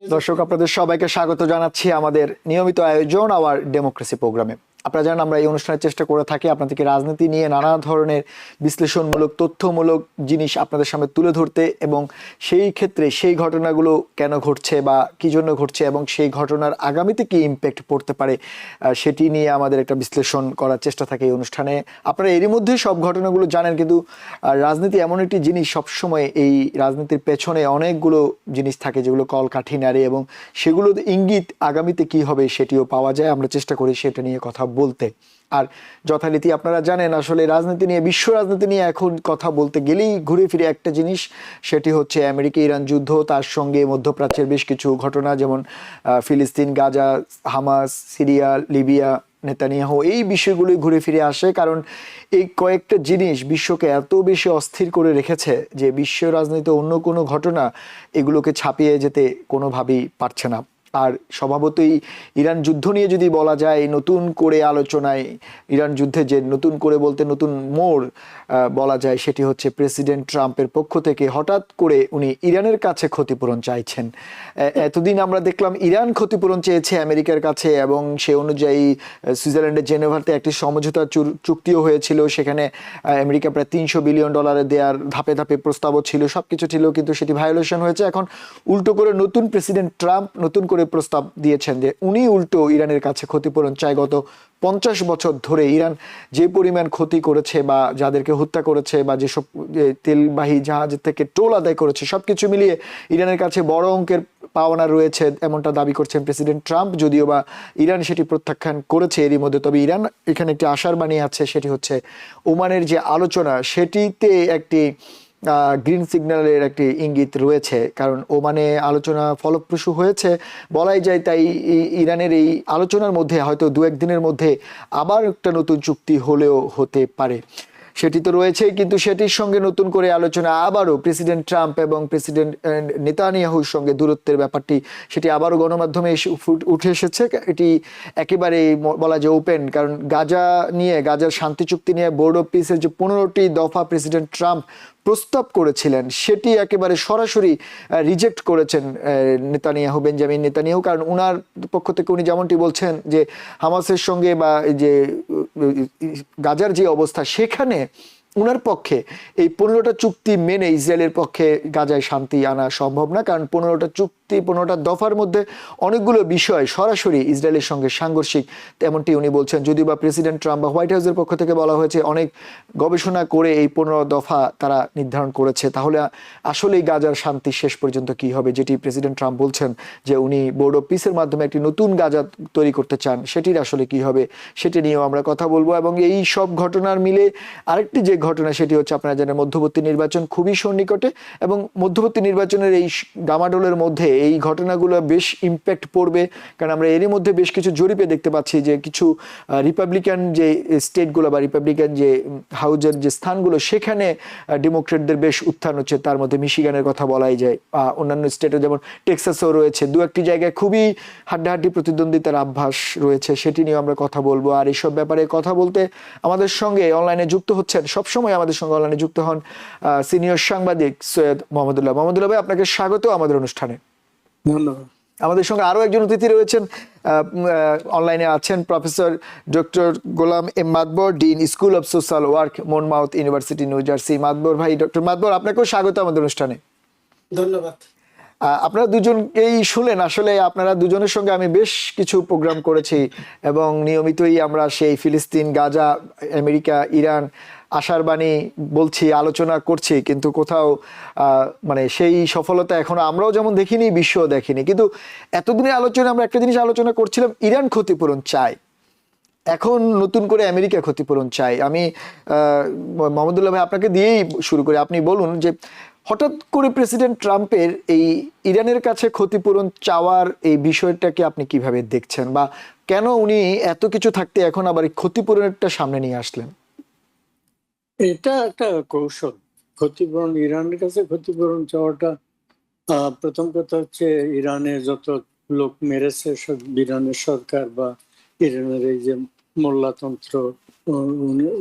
দর্শক আপনাদের সবাইকে স্বাগত জানাচ্ছি আমাদের নিয়মিত আয়োজন আওয়ার ডেমোক্রেসি প্রোগ্রামে। আপনারা জানেন আমরা এই অনুষ্ঠানের চেষ্টা করে থাকি আপনাদেরকে রাজনীতি নিয়ে নানা ধরনের বিশ্লেষণমূলক তথ্যমূলক জিনিস আপনাদের সামনে তুলে ধরতে, এবং সেই ক্ষেত্রে সেই ঘটনাগুলো কেন ঘটছে বা কি জন্য ঘটছে এবং সেই ঘটনার আগামীতে কি ইম্প্যাক্ট পড়তে পারে সেটি নিয়ে আমাদের একটা বিশ্লেষণ করার চেষ্টা থাকে এই অনুষ্ঠানে। আপনারা এরই মধ্যে সব ঘটনাগুলো জানেন, কিন্তু রাজনীতি এমন একটি জিনিস, সবসময় এই রাজনীতির পেছনে অনেকগুলো জিনিস থাকে যেগুলো কলকাঠি নাড়ে এবং সেগুলো ইঙ্গিত আগামীতে কি হবে সেটিও পাওয়া যায়। আমরা চেষ্টা করি সেটা নিয়ে কথা বলতে। আর যথারীতি আপনারা জানেন আসলে রাজনীতি নিয়ে, বিশ্ব রাজনীতি নিয়ে এখন কথা বলতে গেলেই ঘুরে ফিরে একটা জিনিস, সেটি হচ্ছে আমেরিকা ইরান যুদ্ধ, তার সঙ্গে মধ্যপ্রাচ্যের বেশ কিছু ঘটনা যেমন ফিলিস্তিন, Gaza, Hamas, Syria, Libya, Netanyahu, এই বিষয়গুলোই ঘুরে ফিরে আসে। কারণ এই কয়েকটা জিনিস বিশ্বকে এত বেশি অস্থির করে রেখেছে যে বিশ্ব রাজনীতিতে অন্য কোনো ঘটনা এগুলোকে ছাপিয়ে যেতে কোনোভাবেই পারছে না। আর স্বভাবতই ইরান যুদ্ধ নিয়ে যদি বলা যায়, নতুন করে আলোচনায় ইরান যুদ্ধে যে নতুন করে বলতে নতুন মোড় বলা যায়, সেটি হচ্ছে প্রেসিডেন্ট ট্রাম্পের পক্ষ থেকে হঠাৎ করে উনি ইরানের কাছে ক্ষতিপূরণ চাইছেন। এতদিন আমরা দেখলাম ইরান ক্ষতিপূরণ চেয়েছে আমেরিকার কাছে, এবং সে অনুযায়ী সুইজারল্যান্ডের জেনেভাতে একটি সমঝোতা চুক্তিও হয়েছিল। সেখানে আমেরিকা প্রায় $300 বিলিয়ন দেওয়ার ধাপে ধাপে প্রস্তাবও ছিল, সবকিছু ছিল, কিন্তু সেটি ভায়োলেশন হয়েছে। এখন উল্টো করে নতুন প্রেসিডেন্ট ট্রাম্প নতুন করে প্রস্তাব দিয়েছেন যে উনি উল্টো ইরানের কাছে ক্ষতিপূরণ চায়। গত 50 বছর ধরে ইরান যে পরিমাণ ক্ষতি করেছে বা যাদেরকে হত্যা করেছে বা যেসব তেলবাহী জাহাজ থেকে টোল আদায় করেছে, সবকিছু মিলিয়ে ইরানের কাছে বড় অঙ্কের পাওনা রয়েছে, এমনটা দাবি করছেন প্রেসিডেন্ট ট্রাম্প। যদিও বা ইরান সেটি প্রত্যাখ্যান করেছে এরই মধ্যে, তবে ইরান এখানে একটি আশার বাণী আছে, সেটি হচ্ছে ওমানের যে আলোচনা সেটিতে একটি গ্রিন সিগন্যালের একটি ইঙ্গিত রয়েছে। কারণ ওমানে আলোচনা ফলপ্রসূ হয়েছে বলাই যায়, তাই ইরানের এই আলোচনার মধ্যে হয়তো 2-1 দিনের মধ্যে আবার একটা নতুন চুক্তি হলেও হতে পারে। সেটি তো রয়েছে, কিন্তু সেটির সঙ্গে নতুন করে আলোচনা আবারও প্রেসিডেন্ট ট্রাম্প এবং প্রেসিডেন্ট নেতানিয়াহুর সঙ্গে দূরত্বের ব্যাপারটি, সেটি আবারও গণমাধ্যমে উঠে এসেছে। এটি একেবারে বলা যায় ওপেন, কারণ গাজা নিয়ে, গাজার শান্তি চুক্তি নিয়ে বোর্ড অফ পিসের যে 15টি দফা প্রেসিডেন্ট ট্রাম্প প্রস্তাব করেছিলেন, সেটি একেবারে সরাসরি রিজেক্ট করেছেন নেতানিয়াহু, বেঞ্জামিন নেতানিয়াহু। কারণ উনার পক্ষ থেকে উনি যেমনটি বলছেন যে হামাসের সঙ্গে বা যে গাজার যে অবস্থা, সেখানে উনার পক্ষে এই 15টা চুক্তি মেনে ইসরায়েলের পক্ষে গাজায় শান্তি আনা সম্ভব না। কারণ 15টা চুক্তি, 15টা দফার মধ্যে অনেকগুলো বিষয় সরাসরি ইসরায়েলের সঙ্গে সাংঘর্ষিক, তেমনটি উনি বলছেন। যদিও বা প্রেসিডেন্ট ট্রাম্প বা হোয়াইট হাউসের পক্ষ থেকে বলা হয়েছে অনেক গবেষণা করে এই 15 দফা তারা নির্ধারণ করেছে। তাহলে আসলেই গাজার শান্তি শেষ পর্যন্ত কি হবে, যেটি প্রেসিডেন্ট ট্রাম্প বলছেন যে উনি বোর্ড অফ পিসের মাধ্যমে একটি নতুন গাজা তৈরি করতে চান, সেটির আসলে কি হবে সেটি নিয়েও আমরা কথা বলবো। এবং এই সব ঘটনার মিলে আরেকটি যে ঘটনা, সেটি হচ্ছে আপনারা জানেন মধ্যবর্তী নির্বাচন খুবই সন্নিকটে, এবং মধ্যবর্তী নির্বাচনের এই ডামাডোলের মধ্যে এই ঘটনাগুলো বেশ ইম্প্যাক্ট পড়বে। কারণ আমরা এরই মধ্যে বেশ কিছু জরিপে দেখতে পাচ্ছি যে কিছু রিপাবলিকান যে স্টেটগুলো বা রিপাবলিকান যে হাউজের যে স্থানগুলো, সেখানে ডেমোক্রেটদের বেশ উত্থান হচ্ছে। তার মধ্যে মিশিগানের কথা বলাই যায়, অন্যান্য স্টেটে যেমন টেক্সাসও রয়েছে। 2-1টি জায়গায় খুবই হাড্ডাহাড্ডি প্রতিদ্বন্দ্বিতার আভাস রয়েছে, সেটি নিয়ে আমরা কথা বলবো। আর এইসব ব্যাপারে কথা বলতে আমাদের সঙ্গে অনলাইনে যুক্ত হচ্ছেন, সবসময় আমাদের সঙ্গে অনলাইনে যুক্ত হন সিনিয়র সাংবাদিক সৈয়দ মোহাম্মদুল্লাহ। মোহাম্মদুল্লাহ ভাই, আপনাকে স্বাগত আমাদের অনুষ্ঠানে। ধন্যবাদ। আমাদের সঙ্গে আরো একজন অতিথি রয়েছেন, অনলাইনে আছেন professor doctor Golam M Madbar, dean school of social work, Monmouth university, New Jersey. Madbar ভাই, ডক্টর মাদবর, আপনাকেও স্বাগত আমাদের অনুষ্ঠানে। ধন্যবাদ। আপনারা দুজনকেই শুনলেন, আসলে আপনারা দুজনের সঙ্গে আমি বেশ কিছু প্রোগ্রাম করেছি এবং নিয়মিতই আমরা সেই ফিলিস্তিন, গাজা, আমেরিকা, ইরান আশার বাণী বলছি, আলোচনা করছি, কিন্তু কোথাও মানে সেই সফলতা এখনো আমরাও যেমন দেখিনি, বিশ্বও দেখিনি। কিন্তু এতদিনের আলোচনা আমরা একটা জিনিস আলোচনা করছিলাম, ইরান ক্ষতিপূরণ চায়, এখন নতুন করে আমেরিকা ক্ষতিপূরণ চাই। আমি মোহাম্মদুল্লাহ ভাই আপনাকে দিয়েই শুরু করি, আপনি বলুন যে হঠাৎ করে প্রেসিডেন্ট ট্রাম্পের এই ইরানের কাছে ক্ষতিপূরণ চাওয়ার এই বিষয়টাকে আপনি কিভাবে দেখছেন, বা কেন উনি এত কিছু থাকতে এখন আবার এই ক্ষতিপূরণেরটা সামনে নিয়ে আসলেন? এটা একটা কৌশল। ক্ষতিপূরণ, ইরানের কাছে ক্ষতিপূরণ চাওয়াটা, প্রথম কথা হচ্ছে ইরানে যত লোক মেরেছে সব ইরানের সরকার বা ইরানের এই যে মোল্লাতন্ত্র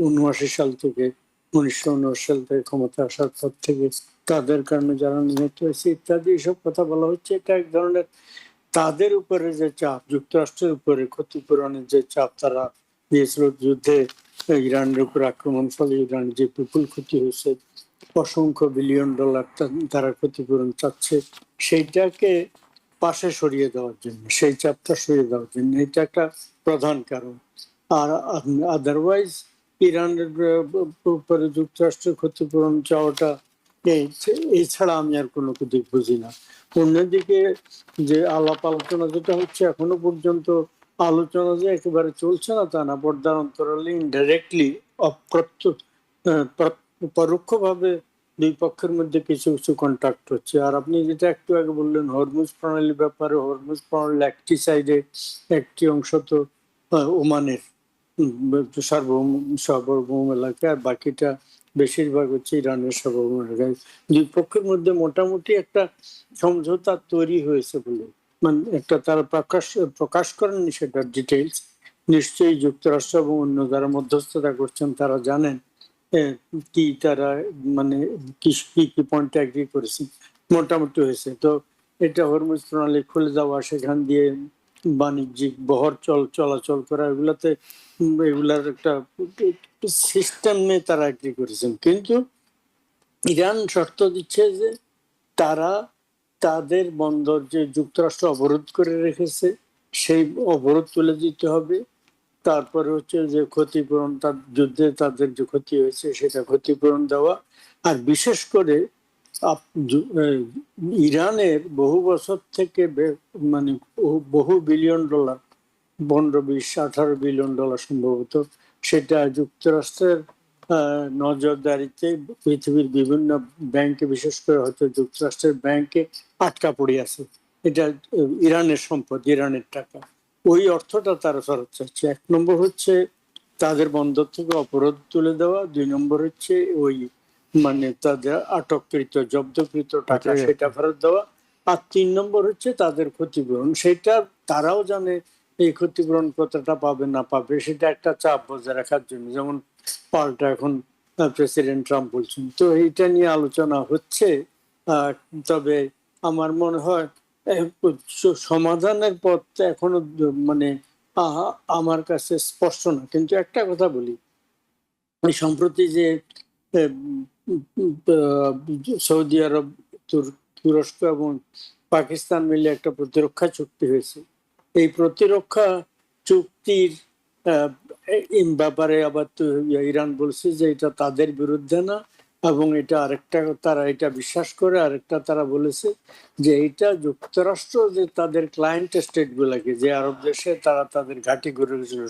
79 সাল থেকে 1979 সাল থেকে ক্ষমতা আসার পর থেকে তাদের কারণে যারা নিহত হয়েছে ইত্যাদি এসব কথা বলা হচ্ছে। এটা এক ধরনের তাদের উপরে যে চাপ, যুক্তরাষ্ট্রের উপরে ক্ষতিপূরণের যে চাপ তারা দিয়েছিল যুদ্ধে, ইরানের উপর আক্রমণ ফলে ইরানের যে বিপুল ক্ষতি হয়েছে, অসংখ্য বিলিয়ন ডলার তারা ক্ষতিপূরণ চাচ্ছে, সেইটাকে পাশে সরিয়ে দেওয়ার জন্য, সেই চাপটা সরিয়ে দেওয়ার জন্য, এটা একটা প্রধান কারণ। আর আদারওয়াইজ ইরানের উপরে যুক্তরাষ্ট্রের ক্ষতিপূরণ চাওয়াটা এছাড়া আমি আর কোনো দিক বুঝি না। অন্যদিকে যে আলাপ আলোচনা যেটা হচ্ছে, এখনো পর্যন্ত আলোচনা যে একেবারে চলছে না তা না, পর্দার অন্তরালে ইনডাইরেক্টলি পরোক্ষভাবে দুই পক্ষের মধ্যে কিছু কিছু কন্ট্যাক্ট হচ্ছে। আর আপনি যেটা একটু আগে বললেন হরমুজ প্রণালীর ব্যাপারে, হরমুজ প্রণালীর একটি সাইডে একটি অংশ তো ওমানের সার্বভৌম এলাকা, আর বাকিটা বেশিরভাগ হচ্ছে ইরানের সার্বভৌম এলাকায়। দুই পক্ষের মধ্যে মোটামুটি একটা সমঝোতা তৈরি হয়েছে বলে, মানে একটা তারা প্রকাশ করেননি সেটার ডিটেইলস। নিশ্চয়ই যুক্তরাষ্ট্র এবং অন্য যারা মধ্যস্থতা করছেন তারা জানেন কি তারা মানে কি কি পয়েন্টে এগ্রি করেছেন। মোটামুটি হয়েছে। তো এটা হরমুজ প্রণালী খুলে যাওয়া, সেখান দিয়ে বাণিজ্যিক বহর চলাচল করা, এগুলার একটা সিস্টেমে তারা এগ্রি করেছেন। কিন্তু ইরান শর্ত দিচ্ছে যে তারা তাদের বন্দর যে যুক্তরাষ্ট্র অবরোধ করে রেখেছে সেই অবরোধ তুলে দিতে হবে। তারপরে হচ্ছে যে ক্ষতিপূরণ, তার যুদ্ধে তাদের যে ক্ষতি হয়েছে সেটা ক্ষতিপূরণ দেওয়া। আর বিশেষ করে ইরানের বহু বছর থেকে মানে বহু বিলিয়ন ডলার, 15-20-18 বিলিয়ন ডলার সম্ভবত, সেটা যুক্তরাষ্ট্রের নজরদারিতে পৃথিবীর বিভিন্ন ব্যাংকে, বিশেষ করে হয়তো যুক্তরাষ্ট্রের ব্যাংকে আটকা পড়ে আছে। এটা ইরানের সম্পদ, ইরানের টাকা। ওই অর্থটা তারা ফেরত চাচ্ছে। 1 নম্বর হচ্ছে তাদের বন্দর থেকে অবরোধ তুলে দেওয়া, 2 নম্বর হচ্ছে ওই মানে তাদের আটককৃত জব্দকৃত টাকা সেটা ফেরত দেওয়া, আর 3 নম্বর হচ্ছে তাদের ক্ষতিপূরণ। সেটা তারাও জানে এই ক্ষতিপূরণ কতটা পাবে না পাবে, সেটা একটা চাপ বজায় রাখার জন্য, যেমন পাল্টা এখন প্রেসিডেন্ট ট্রাম্প বলছেন। তো এইটা নিয়ে আলোচনা হচ্ছে। তবে আমার মনে হয় সমাধানের পথ এখনো মানে আমার কাছে স্পষ্ট না। কিন্তু একটা কথা বলি, সম্প্রতি যে সৌদি আরব, তুরস্ক এবং পাকিস্তান মিলে একটা প্রতিরক্ষা চুক্তি হয়েছে, এই প্রতিরক্ষা চুক্তির ব্যাপারে আবার ইরান বলছে যে এটা তাদের বিরুদ্ধে না, এবং এটা আরেকটা তারা এটা বিশ্বাস করে, আরেকটা তারা বলেছে যে এটা যুক্তরাষ্ট্র যে তাদের ক্লায়েন্ট স্টেট গুলাকে, যে আরব দেশে তারা তাদের ঘাঁটি গড়ে গেছিল,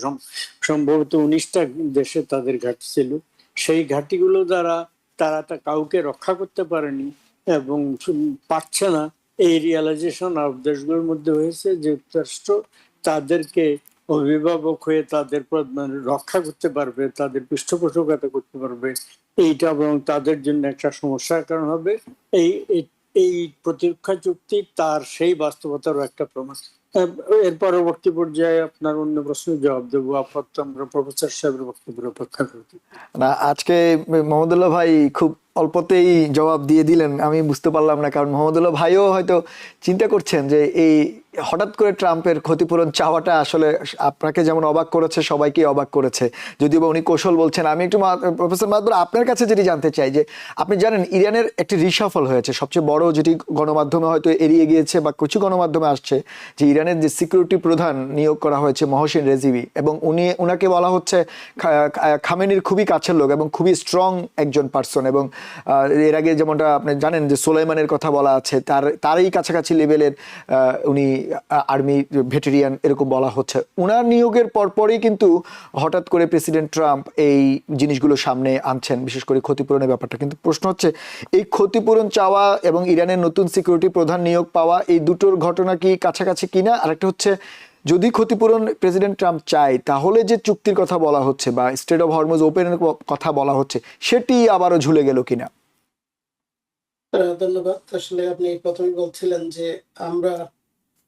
সম্ভবত 19টা দেশে তাদের ঘাঁটি ছিল, সেই ঘাঁটিগুলো দ্বারা তারা তা কাউকে রক্ষা করতে পারেনি এবং পারছে না, এই রিয়ালাইজেশন আরব দেশগুলোর মধ্যে হয়েছে। যুক্তরাষ্ট্র তাদেরকে অভিভাবক হয়ে তাদের মানে রক্ষা করতে পারবে, তাদের পৃষ্ঠপোষকতা করতে পারবে, এইটা এবং তাদের জন্য একটা সমস্যার কারণ হবে। এই এই প্রতিরক্ষা চুক্তি তার সেই বাস্তবতারও একটা প্রমাণ। এর পরবর্তী পর্যায়ে আপনার অন্য প্রশ্নের জবাব দেবো। আপাতত আমরা প্রফেসর সাহেবের বক্তব্যের অপেক্ষা করি। না, আজকে মোহাম্মদুল্লাহ ভাই খুব অল্পতেই জবাব দিয়ে দিলেন, আমি বুঝতে পারলাম না, কারণ মোহাম্মদুল্লাহ ভাইও হয়তো চিন্তা করছেন যে এই হঠাৎ করে ট্রাম্পের ক্ষতিপূরণ চাওয়াটা আসলে আপনাকে যেমন অবাক করেছে সবাইকে অবাক করেছে, যদিও বা উনি কৌশল বলছেন। আমি একটু প্রফেসর মাহাতুর আপনার কাছে যেটি জানতে চাই যে আপনি জানেন ইরানের একটি রিশাফল হয়েছে, সবচেয়ে বড় যেটি গণমাধ্যমে হয়তো এড়িয়ে গিয়েছে বা কিছু গণমাধ্যমে আসছে, যে ইরানের যে সিকিউরিটি প্রধান নিয়োগ করা হয়েছে মহসিন রেজিবি, এবং উনাকে বলা হচ্ছে খামেনির খুবই কাছের লোক এবং খুবই স্ট্রং একজন পার্সন, এবং এর আগে যেমনটা আপনি জানেন যে সোলাইমানের কথা বলা আছে, তারই কাছাকাছি লেভেলের উনি আর্মি ভেটেরিয়ান এরকম বলা হচ্ছে। উনার নিয়োগের পরপরই কিন্তু হঠাৎ করে প্রেসিডেন্ট ট্রাম্প এই জিনিসগুলো সামনে আনছেন, বিশেষ করে ক্ষতিপূরণের ব্যাপারটা। কিন্তু প্রশ্ন হচ্ছে এই ক্ষতিপূরণ চাওয়া এবং ইরানের নতুন সিকিউরিটি প্রধান নিয়োগ পাওয়া, এই দুটোর ঘটনা কি কাছাকাছি কিনা? আরেকটা হচ্ছে যদি ক্ষতিপূরণ প্রেসিডেন্ট ট্রাম্প চায়, তাহলে যে চুক্তির কথা বলা হচ্ছে বা স্ট্রেট অফ হরমুজ ওপেনের কথা বলা হচ্ছে, সেটি আবারও ঝুলে গেল কিনা? ধন্যবাদ। আসলে আপনি প্রথমেই বলছিলেন যে আমরা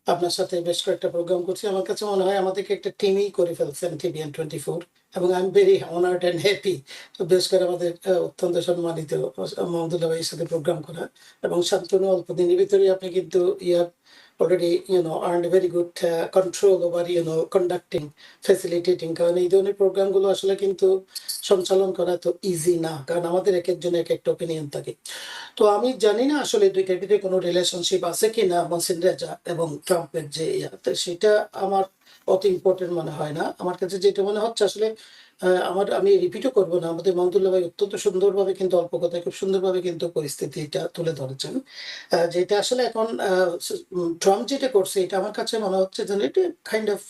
আপনার সাথে বেশ কয়েকটা প্রোগ্রাম করছি। আমার কাছে মনে হয় আমাদেরকে একটা টিমই করে ফেলছেন TVN24, এবং I am very honoured and happy. তো বেশ করে আমাদের অত্যন্ত সম্মানিত মাহমুদুল্লাহ ভাইয়ের সাথে প্রোগ্রাম করা, এবং শান্তনু অল্প দিনের ভিতরে আপনি কিন্তু ইয়ার already earned a very good control over conducting, facilitating, কারণ এই ধরনের প্রোগ্রামগুলো আসলে কিন্তু সঞ্চালন করা তো ইজি না, কারণ আমাদের এক একজনের এক একটা ওপিনিয়ন থাকে। তো আমি জানি না আসলে দুইটার ভিতরে কোনো রিলেশনশিপ আছে কিনা মহসিন রেজা এবং ট্রাম্পের যে তো সেটা আমার অত ইম্পর্টেন্ট মনে হয় না। আমার কাছে যেটা মনে হচ্ছে আসলে আমি রিপিটও করবো না, আমাদের মাহমুদুল্লাহ ভাই অত্যন্ত সুন্দরভাবে কিন্তু অল্প কথায় খুব সুন্দরভাবে কিন্তু পরিস্থিতিটা তুলে ধরেছেন। যেটা আসলে এখন ট্রাম্প যেটা করছে এটা আমার কাছে মনে হচ্ছে যে এটা কাইন্ড অফ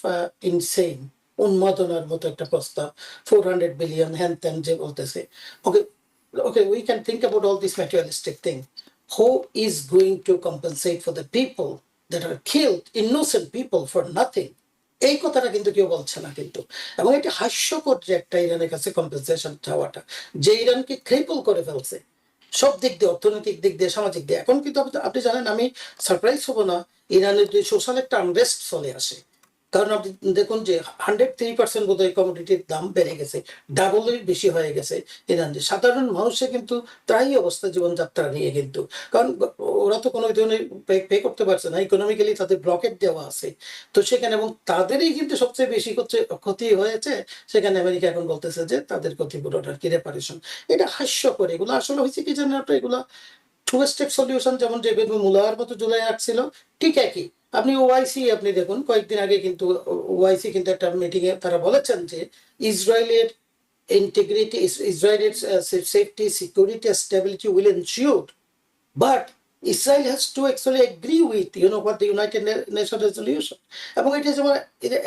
ইনসেইন, উন্মাদনার মতো একটা প্রস্তাব। 400 বিলিয়ন হ্যান ত্যান যে বলতেছে। ওকে, okay, we can think about all these materialistic things. Who is going to compensate for the people that are killed, innocent people for nothing? এই কথাটা কিন্তু কেউ বলছে না কিন্তু, এবং এটা হাস্যকর যে একটা ইরানের কাছে কম্পেনসেশন চাওয়াটা, যে ইরানকে ক্রিপল করে ফেলছে সব দিক দিয়ে, অর্থনৈতিক দিক দিয়ে, সামাজিক দিয়ে। এখন কিন্তু আপনি জানেন, আমি সারপ্রাইজ হব না ইরানের যে সোশ্যাল একটা আনরেস্ট চলে আসে, কারণ আপনি দেখুন যে 103% বোধ হয় কমোডিটির দাম বেড়ে গেছে, ডাবলের বেশি হয়ে গেছে ইরানে। সাধারণ মানুষে কিন্তু তাই অবস্থা জীবনযাত্রা নিয়ে কিন্তু, কারণ ওরা তো কোনো ধরনের পে করতে পারছে না, ইকোনমিক্যালি তাদের ব্লকেট দেওয়া আছে। তো সেখানে, এবং তাদেরই কিন্তু সবচেয়ে বেশি ক্ষতি হয়েছে, সেখানে আমেরিকা এখন বলতেছে যে তাদের ক্ষতিপূরণ আর কি, রেপারেশন। এটা হাস্যকর। এগুলো আসলে হয়েছে কি জানেন আপনার, এগুলা টু স্টেপ সলিউশন, যেমন যে মুলার মতো ঝুলে রাখছিল, ঠিক একই। আপনি ওআইসি আপনি দেখুন, কয়েকদিন আগে কিন্তু ওআইসি কিন্তু একটা মিটিং এ তারা বলেছেন যে ইসরায়েলের ইন্টিগ্রিটি, ইসরায়েলের safety, security, stability will ensure, but Israel has to actually agree with what the United Nations resolution, এবং এটা যেমন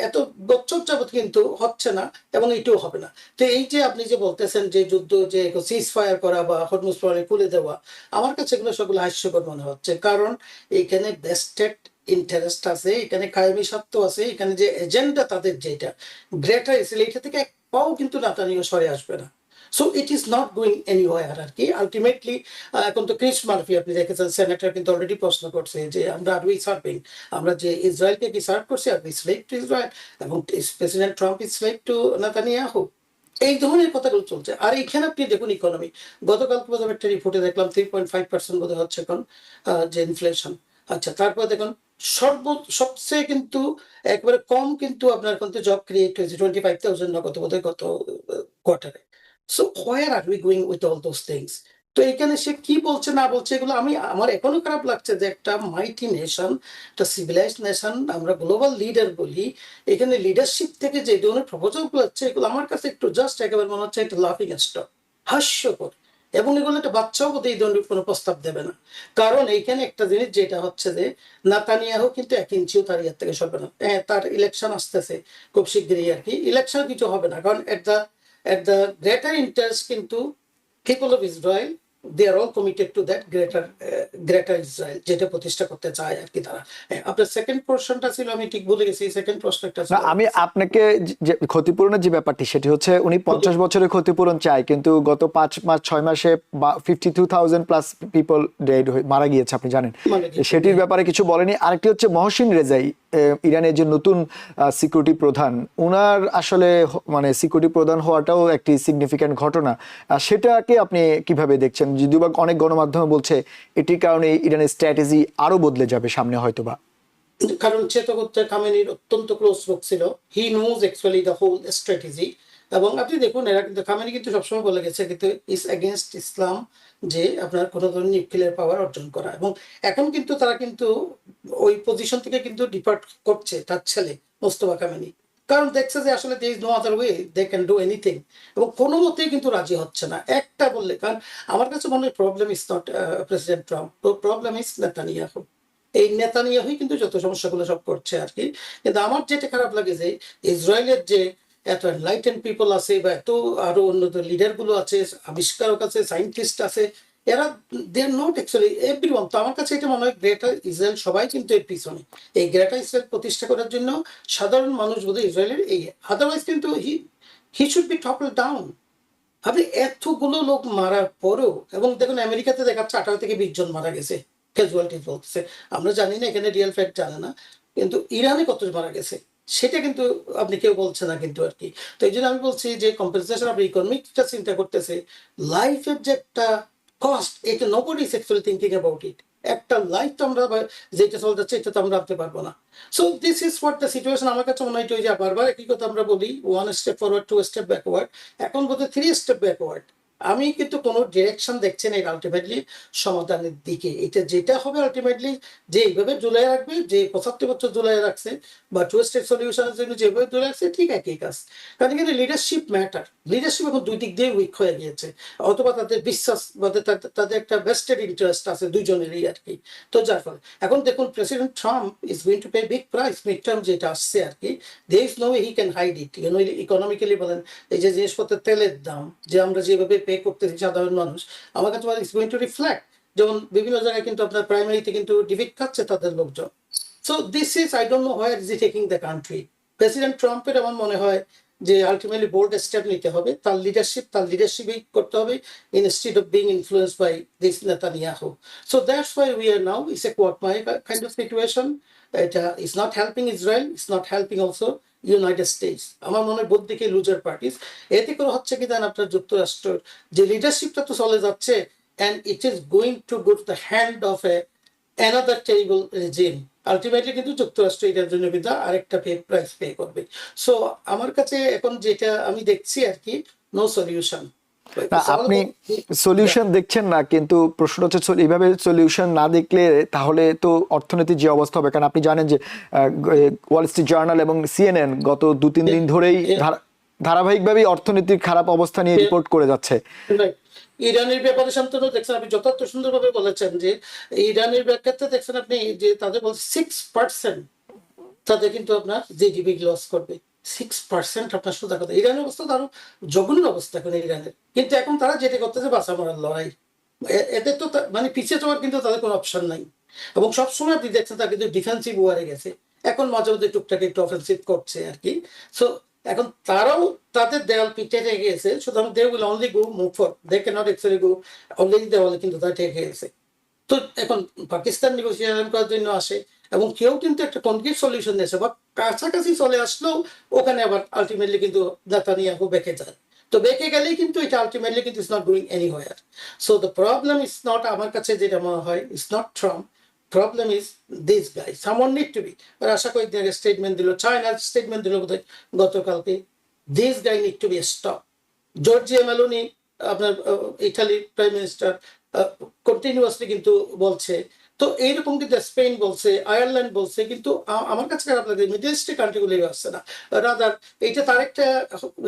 এত বছর যাবত কিন্তু হচ্ছে না, এবং এটাও হবে না। তো এই যে আপনি যে বলতেছেন যে যুদ্ধ, যে সিজ ফায়ার করা বা হরমুজ প্রণালী খুলে দেওয়া, আমার কাছে এগুলো সবগুলো হাস্যকর মনে হচ্ছে, কারণ এইখানে বেস্টেড ইন্টারেস্ট আছে, এখানে কায়েমি স্বার্থ আছে, এখানে যে এজেন্ডা তাদের, যেটা গ্রেটার ইসরায়েল, এটা থেকে এক পাও কিন্তু নেতানিয়াহু সরে আসবে না। So it is not going anywhere আর কি। আলটিমেটলি এখন তো ক্রিস মার্ফি আপনি দেখেছেন, সেনেটর কিন্তু অলরেডি প্রশ্ন করছে যে আমরা আর উই সার্ভিং, আমরা যে ইসরায়েলকে কি সার্ভ করছি, আর উই স্লেভ টু ইসরায়েল, এবং president Trump is slave two Netanyahu. এই ধরনের কথাগুলো চলছে। আর এইখানে আপনি দেখুন ইকোনমি, গতকাল বোধহয় একটা রিপোর্টে দেখলাম 3.5% বোধহয় হচ্ছে এখন যে ইনফ্লেশন। আচ্ছা, তারপর দেখুন সবচেয়ে কিন্তু একবারে কম কিন্তু আপনার কিন্তু জব ক্রিয়েট হয়েছে 25,000 না কত বোধহয় গত কোয়ার্টারে। So where are we going with all those things? তো এখানে সে কি বলছে না বলছে, এগুলো আমার এখনো খারাপ লাগছে যে একটা মাইটি নেশন, একটা সিভিলাইজড নেশন, আমরা গ্লোবাল লিডার বলি, এখানে লিডারশিপ থেকে যে ধরনের প্রপোজাল গুলো হচ্ছে, এগুলো আমার কাছে একটু জাস্ট একেবারে মনে হচ্ছে একটা লাফিং স্টক, হাস্যকর। এবং এগুলো একটা বাচ্চাও বোধহয় এই ধরনের কোনো প্রস্তাব দেবে না, কারণ এইখানে একটা জিনিস যেটা হচ্ছে যে নেতানিয়াহু কিন্তু 1 ইঞ্চিও তার ইয়ার থেকে সরবে না। হ্যাঁ, তার ইলেকশন আসতেছে খুব শিগগিরই আর কি, ইলেকশন কিছু হবে না, কারণ at the greater interest কিন্তু people of Israel, they are all committed to that greater Israel, যেটা প্রতিষ্ঠা করতে চায় আর কি তারা। আপনার সেকেন্ড পোর্শনটা ছিল, আমি ঠিক ভুলে গেছি, সেকেন্ড প্রশ্নটা না, ছিল। আমি আপনাকে যে ক্ষতিপূরণের যে ব্যাপারটি, সেটি হচ্ছে উনি 50 বছরের ক্ষতিপূরণ চায়, কিন্তু গত 5 মাস 6 মাসে 52,000 প্লাস পিপল মারা গিয়েছে, আপনি জানেন। সেটির ব্যাপারে কিছু বলেনি। আরেকটি হচ্ছে মহসিন রেজাই, ইরানের যে নতুন সিকিউরিটি প্রধান, উনার আসলে মানে সিকিউরিটি প্রধান হওয়াটাও একটি সিগনিফিক্যান্ট ঘটনা। সেটাকে আপনি কিভাবে দেখছেন? যদিও বা অনেক গণমাধ্যমে বলছে এটির কারণে ইরানের স্ট্র্যাটেজি আরো বদলে যাবে সামনে হয়তোবা। কারণ চেতকত্তা খামেনির অত্যন্ত ক্লোজ লোক ছিল, he knows actually the whole strategy. এবং আপনি দেখুন, এরা কিন্তু, খামেনি কিন্তু সবসময় বলে গেছে কিন্তু ইস এগেনস্ট ইসলাম, যে আপনার কোনো ধরনের নিউক্লিয়ার পাওয়ার অর্জন করা। এবং এখন কিন্তু তারা কিন্তু ওই পজিশন থেকে কিন্তু ডিপার্ট করছে তার ছেলে মোস্তফা খামেনি, কারণ দেখছে যে আসলে there is no other way they can do anything, এবং কোনো মতেই কিন্তু রাজি হচ্ছে না একটা বললে। কারণ আমার কাছে মনে হয় problem is not president Trump, problem is Netanyahu. এই নেতানিয়াহুই কিন্তু যত সমস্যাগুলো সব করছে আর কি। কিন্তু আমার যেটা খারাপ লাগে যে ইসরায়েলের যে এত এনলাইটেন পিপল আছে, বা এত আরো উন্নত লিডার গুলো আছে, আবিষ্কারক আছে, সায়েন্টিস্ট আছে, এরা দে আর নট অ্যাকচুয়ালি এভরিওয়ান। তো আমার কাছে এটা মনে হয় গ্রেটার ইসরায়েল সবাই কিন্তু এর পিছনে, এই গ্রেটার ইসরায়েল প্রতিষ্ঠা করার জন্য সাধারণ মানুষ বোধহয় ইসরায়েলের এই, আদারওয়াইজ কিন্তু he should be topple down. আপনি এতগুলো লোক মারার পরও, এবং দেখুন আমেরিকাতে দেখাচ্ছে 18 থেকে 20 জন মারা গেছে, ক্যাজুয়ালিটি বলতেছে, আমরা জানি না, এখানে রিয়েল ফ্যাক্ট জানে না। কিন্তু ইরানে কত মারা গেছে সেটা কিন্তু আপনি কেউ বলছে না কিন্তু আর কি। তো এই জন্য আমি বলছি যে কম্পেনসেশন আপনি ইকোনমিকটা চিন্তা করতেছে, লাইফের যে একটা কস্ট, এটা nobody is actually thinking about it. একটা লাইফ তো আমরা যেটা চলে যাচ্ছে এটা তো আমরা ভাবতে পারবো না। So this is what the situation. আমার কাছে মনে হয় যে বারবার একই কথা আমরা বলি, one step forward, two step backward, এখন বোধহয় 3 স্টেপ ব্যাকওয়ার্ড। আমি কিন্তু কোনো ডিরেকশন দেখছি না এটা আলটিমেটলি সমাধানের দিকে। এটা যেটা হবে আলটিমেটলি, যে এইভাবে জুলাই রাখবে, যে 75 বছর জুলাই রাখছে, বা টু স্টেট সলিউশনের জন্য যেভাবে জুলাই রাখছে, ঠিক একই কাজ। কারণ এখানে লিডারশিপ ম্যাটার। লিডারশিপ এখন দুই দিক দিয়ে উইক হয়ে গিয়েছে, অথবা তাদের বিশ্বাস বা তাদের একটা ভেস্টেড ইন্টারেস্ট আছে দুইজনেরই আর কি। তো যার ফলে এখন দেখুন, president Trump is going to pay big price mid term যেটা আসছে আর কি। There is no way he can hide it. Economically বলেন, এই যে জিনিসপত্রের তেলের দাম যে আমরা যেভাবে পে করতেছি সাধারণ মানুষ, আমার কাছে ইটস গোয়িং টু রিফ্লেক্ট। যেমন বিভিন্ন জায়গায় কিন্তু আপনার প্রাইমারিতে কিন্তু ডিভিট খাচ্ছে তাদের লোকজন। So this is, I don't know where is E taking the country. President ট্রাম্পের আমার মনে হয় যে আলটিমেটলি বোল্ড স্টেপ নিতে হবে, তার লিডারশিপই করতে হবে, instead of being influence by this Netanyahu. So that's why we are now is a কোয়াটমাই কাইন্ড অফ সিচুয়েশন। এটা is not helping Israel, is not helping also United States. আমার মনে হয় বোধ দিকে লুজার পার্টিস। এতে করে হচ্ছে কি দেন, আপনার যুক্তরাষ্ট্রের যে লিডারশিপটা তো চলে যাচ্ছে, and it is going to go to the hand of another terrible regime. Ultimately কিন্তু যুক্তরাষ্ট্র এটার জন্য কিন্তু আরেকটা প্রাইস পে করবে। সো আমার কাছে এখন যেটা আমি দেখছি আর কি, নো সলিউশন। না, আপনি সলিউশন দেখছেন না, কিন্তু প্রশ্ন হচ্ছে এইভাবে সলিউশন না দেখলে তাহলে তো অর্থনীতির যে অবস্থা হবে। কারণ আপনি জানেন যে ওয়াল স্ট্রিট জার্নাল এবং সিএনএন গত 2-3 দিন ধরেই ধারাবাহিকভাবেই অর্থনীতির খারাপ অবস্থা নিয়ে রিপোর্ট করে যাচ্ছে। ইরানের ব্যাপারে শান্তনু দেখছেন, আপনি যথার্থ সুন্দরভাবে বলেছেন যে ইরানের ব্যাখ্যাতে দেখছেন আপনি যে তাদের বলছে 6% তাদের কিন্তু আপনার জিডিপি লস করবে। 6% আপনার সোজা কথা। ইরানের অবস্থা তো আরো জঘন্য অবস্থা এখন ইরানের, কিন্তু এখন তারা যেটা করতেছে বাঁচা মরার লড়াই। এদের তো মানে পিছিয়ে যাওয়ার কিন্তু তাদের কোনো অপশন নাই। এবং সবসময় আপনি দেখছেন তারা কিন্তু ডিফেন্সিভ ওয়ারে গেছে, এখন মাঝে মধ্যে টুকটাক একটু অফেন্সিভ করছে আর কি। সো এখন তারাও তাদের দেওয়াল পিঠে ঠেকে গেছে, সুতরাং they will only go move for, they can not actually go, already দেওয়ালে কিন্তু তারা ঠেকে গেছে। তো এখন পাকিস্তান নেগোসিয়েশন করার জন্য আসে, এবং কেউ কিন্তু একটা কনক্রিট সলিউশন দিয়েছে বা কাছাকাছি চলে আসলেও ওখানে আবার আলটিমেটলি কিন্তু নেতানিয়াহু বেঁকে যায়। তো বেঁকে গেলেই কিন্তু এটা আলটিমেটলি কিন্তু is not going anywhere. So the problem is not, আমার কাছে যেটা মনে হয়, is not Trump, problem is this guy, someone need to be. আশা করি স্টেটমেন্ট দিল, চায়নার স্টেটমেন্ট দিল বোধহয় গতকালকে, this guy need to be stop. Giorgia Meloni আপনার ইটালির প্রাইম মিনিস্টার কন্টিনিউয়াসলি কিন্তু বলছে। তো এইরকম কিন্তু স্পেন বলছে, আয়ারল্যান্ড বলছে, কিন্তু আমার কাছে খারাপ লাগে মিডল ইস্টের কান্ট্রিগুলো আসছে না। রাদার এইটা তার একটা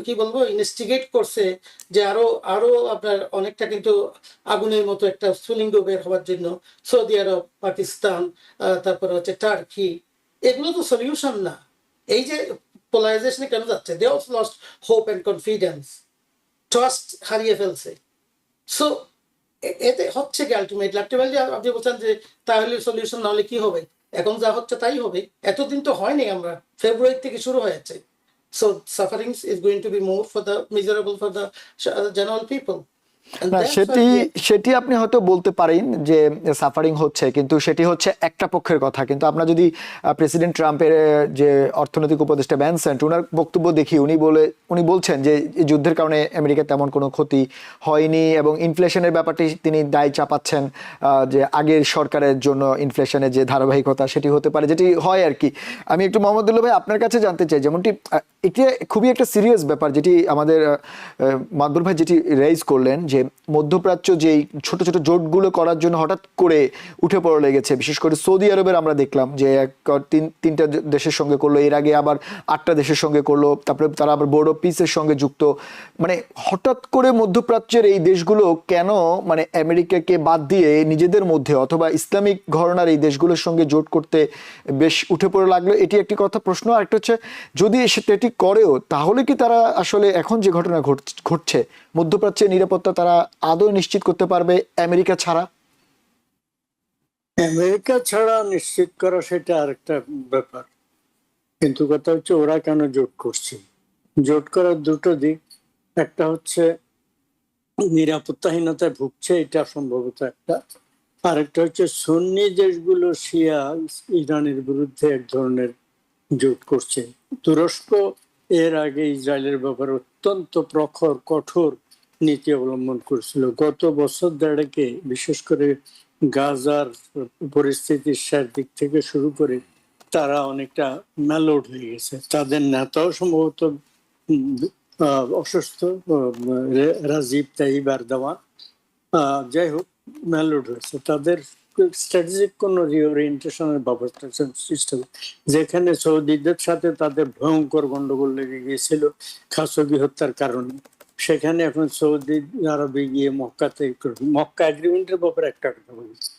কি বলবো ইনভেস্টিগেট করছে যে আরো আরো আপনার অনেকটা কিন্তু আগুনের মতো একটা স্ফুলিঙ্গ বের হওয়ার জন্য সৌদি আরব, পাকিস্তান, তারপরে হচ্ছে টার্কি, এগুলো তো সলিউশন না। এই যে পোলারাইজেশনে কেন যাচ্ছে, they also lost hope and confidence, trust হারিয়ে ফেলছে। সো এতে হচ্ছে কি আলটিমেটলি আপনি বলছেন যে তাহলে সলিউশন না হলে কি হবে, এখন যা হচ্ছে তাই হবে। এতদিন তো হয়নি, আমরা ফেব্রুয়ারি থেকে শুরু হয়েছে। So suffering is going to be more for the miserable for the general people. না, সেটি আপনি হয়তো বলতে পারেন যে সাফারিং হচ্ছে, কিন্তু সেটি হচ্ছে একটা পক্ষের কথা। কিন্তু আমরা যদি প্রেসিডেন্ট ট্রাম্পের যে অর্থনৈতিক উপদেষ্টা ভ্যানসেন্ট, ওনার বক্তব্য দেখি, উনি বলছেন যে যুদ্ধের কারণে আমেরিকার তেমন কোনো ক্ষতি হয়নি, এবং ইনফ্লেশনের ব্যাপারটি তিনি দায় চাপাচ্ছেন যে আগের সরকারের জন্য ইনফ্লেশনের যে ধারাবাহিকতা সেটি হতে পারে, যেটি হয় আর কি। আমি একটু মোহাম্মদুল্লাহ ভাই আপনার কাছে জানতে চাই, যেমনটি এটি খুবই একটা সিরিয়াস ব্যাপার যেটি আমাদের মাদবুর ভাই যেটি রেইজ করলেন, যে মধ্যপ্রাচ্য যেই ছোট ছোট জোটগুলো করার জন্য হঠাৎ করে উঠে পড়ে লেগেছে। বিশেষ করে সৌদি আরবের আমরা দেখলাম যে তিনটা দেশের সঙ্গে করলো, এর আগে আবার 8টা দেশের সঙ্গে করলো, তারপরে তারা আবার বোর্ড অফ পিসের সঙ্গে যুক্ত। মানে হঠাৎ করে মধ্যপ্রাচ্যের এই দেশগুলো কেন মানে আমেরিকাকে বাদ দিয়ে নিজেদের মধ্যে অথবা ইসলামিক ঘরানার এই দেশগুলোর সঙ্গে জোট করতে বেশ উঠে পড়ে লাগলো, এটি একটি কথা প্রশ্ন। আরেকটা হচ্ছে, যদি সেটি করেও তাহলে কি তারা আসলে এখন যে ঘটনা ঘটছে মধ্যপ্রাচ্যের নিরাপত্তা তারা আদৌ নিশ্চিত করতে পারবে আমেরিকা ছাড়া? আমেরিকা ছাড়া নিশ্চিত করা সেটা আরেকটা ব্যাপার, কিন্তু কথা হচ্ছে ওরা কেন জোট করছে। জোট করার দুটো দিক, একটা হচ্ছে নিরাপত্তাহীনতায় ভুগছে, এটা সম্ভবত একটা, আরেকটা হচ্ছে সুন্নি দেশগুলো শিয়া ইরানের বিরুদ্ধে এক ধরনের জোট করছে। তুরস্ক এর আগে ইসরায়েলের ব্যাপারে অত্যন্ত প্রখর কঠোর নীতি অবলম্বন করছিল। গত বছর দেড়েকে বিশেষ করে গাজার পরিস্থিতির শেষ দিক থেকে শুরু করে তারা অনেকটা ম্যালোড হয়ে গেছে। তাদের নেতাও সম্ভবত অসুস্থ, রাজীব তাইয়িব এরদোয়ান, যাই হোক ম্যালোড হয়েছে। তাদের স্ট্র্যাটেজিক কোন রিওরিয়েন্টেশনের ব্যবস্থা সৃষ্টি, যেখানে সৌদিদের সাথে তাদের ভয়ঙ্কর গন্ডগোল লেগে গিয়েছিল খাশোগি হত্যার কারণে, সেখানে এখন সৌদি আরবে গিয়ে মক্কাতে মক্কা এগ্রিমেন্টের ব্যাপারে একটা কথা বলেছে।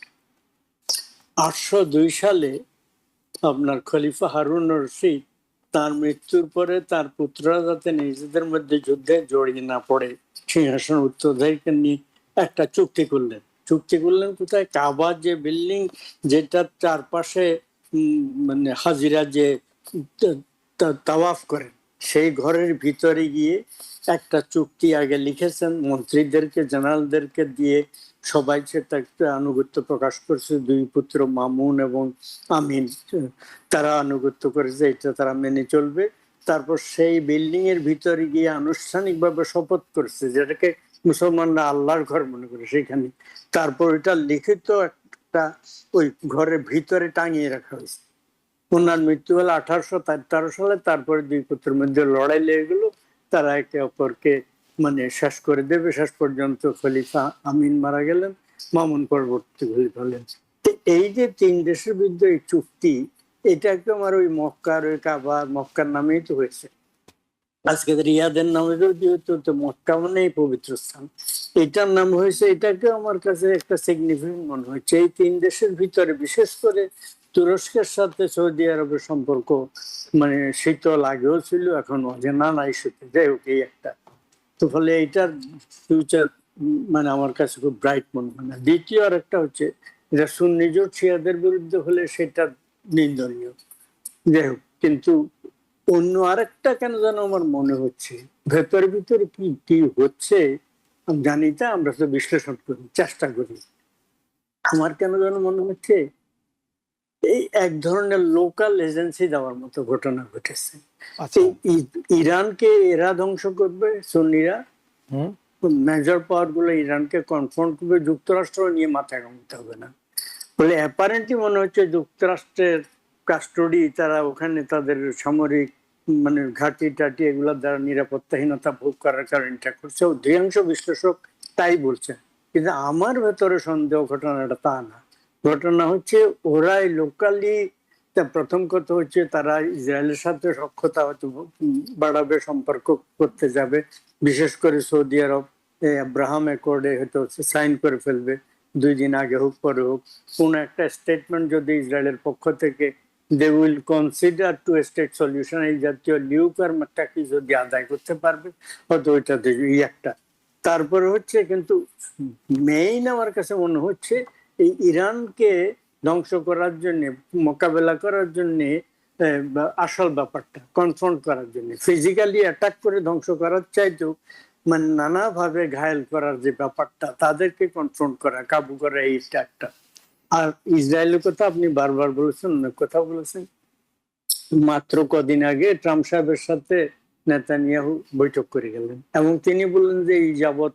802 সালে আপনার খলিফা হারুন রশিদ তার মৃত্যুর পরে তার পুত্ররা যাতে নিজেদের মধ্যে যুদ্ধে জড়িয়ে না পড়ে সিংহাসন উত্তরাধিকার নিয়ে একটা চুক্তি করলেন। চুক্তি করলেন কোথায়? কাবার যে বিল্ডিং, যেটার চারপাশে মানে হাজিরা যে তাওয়াফ করেন, সেই ঘরের ভিতরে গিয়ে একটা চুক্তি আগে লিখেছেন, মন্ত্রীদেরকে জেনারেলদেরকে দিয়ে সবাই সেটা আনুগত্য প্রকাশ করছে। দুই পুত্র মামুন এবং আমিন তারা আনুগত্য করেছে, এটা তারা মেনে চলবে। তারপর সেই বিল্ডিং এর ভিতরে গিয়ে আনুষ্ঠানিকভাবে শপথ করছে, যেটাকে মুসলমানরা আল্লাহর ঘর মনে করে সেখানে। তারপর এটা লিখিত একটা ওই ঘরের ভিতরে টাঙিয়ে রাখা হয়েছে। ওনার মৃত্যু হলো 1813 সালে। তারপরে দুই পুত্রের মধ্যে লড়াই লেগে গেল, তারা একে অপরকে মানে শেষ করে দেবে। শেষ পর্যন্ত খলিফা আমিন মারা গেলেন, মামুন পরবর্তী খলিফা হলেন। এই যে তিন দেশের বিরুদ্ধে এই চুক্তি, এটা একদম আর ওই মক্কার ওই কাবার মক্কার নামেই তো হয়েছে। আজকে রিয়াদের নামে যদি হতো, তো মক্কা মানেই পবিত্র স্থান, এটার নাম হয়েছে। এটাকে আমার কাছে একটা সিগনিফিকেন্ট মনে হচ্ছে। এই তিন দেশের ভিতরে বিশেষ করে তুরস্কের সাথে সৌদি আরবের সম্পর্ক মানে শীতল আগেও ছিল, এখন অজানা নাই সত্যি। যাই হোক, এই একটা তো ফলে এইটার ফিউচার মানে আমার কাছে খুব ব্রাইট মনে হয় না। দ্বিতীয় আর একটা হচ্ছে, এটা সুন্নি জোট শিয়াদের বিরুদ্ধে হলে সেটা নিন্দনীয়। যাই হোক, কিন্তু অন্য আরেকটা কেন যেন আমার মনে হচ্ছে, ভেতরে ভিতরে কি কি হচ্ছে আমি জানি তা, আমরা তো বিশ্লেষণ করি, চেষ্টা করি। আমার কেন যেন মনে হচ্ছে এই এক ধরনের লোকাল এজেন্সি দেওয়ার মতো ঘটনা ঘটেছে। আচ্ছা। ইরানকে এরা ধ্বংস করবে, সুন্নিরা মেজর পাওয়ার গুলো ইরানকে কনফ্রন্ট করবে, যুক্তরাষ্ট্র নিয়ে মাথায় ঘামতে হবে না বলে অ্যাপারেন্টলি মনে হচ্ছে যুক্তরাষ্ট্রের কাস্টডি, তারা ওখানে তাদের সামরিক মানে ঘাঁটি টাটি এগুলোর দ্বারা নিরাপত্তাহীনতা ভোগ করার কারণে এটা করছে। অধিকাংশ বিশ্লেষক তাই বলছেন, কিন্তু আমার ভেতরে সন্দেহ ঘটনাটা তা না। ঘটনা হচ্ছে ওরাই লোকালি, প্রথম কথা হচ্ছে তারা ইসরায়েলের সাথে সখ্যতা হয়তো বাড়াবে, সম্পর্ক করতে যাবে। বিশেষ করে সৌদি আরব আব্রাহাম অ্যাকর্ডে হয়তো সাইন করে ফেলবে, 2 দিন আগে হোক পরে হোক। কোন একটা স্টেটমেন্ট যদি ইসরায়েলের পক্ষ থেকে they will consider two state solution, এই জাতীয় লিউকারটা কি যদি আদায় করতে পারবে, হয়তো ওইটা এই একটা। তারপরে হচ্ছে কিন্তু মেইন আমার কাছে মনে হচ্ছে এই ইরানকে ধ্বংস করার জন্য, মোকাবেলা করার জন্য, আসল ব্যাপারটা কনফ্রন্ট করার জন্য, ফিজিক্যালি অ্যাটাক করে ধ্বংস করার চাইতেও মানে নানাভাবে ঘায়েল করার যে ব্যাপারটা, তাদেরকে কনফ্রন্ট করা, কাবু করা, এইটা একটা। আর ইসরায়েলের কথা আপনি বারবার বলেছেন, অনেক কথা বলেছেন। মাত্র কদিন আগে ট্রাম্প সাহেবের সাথে নেতানিয়াহু বৈঠক করে গেলেন এবং তিনি বললেন যে এই যাবৎ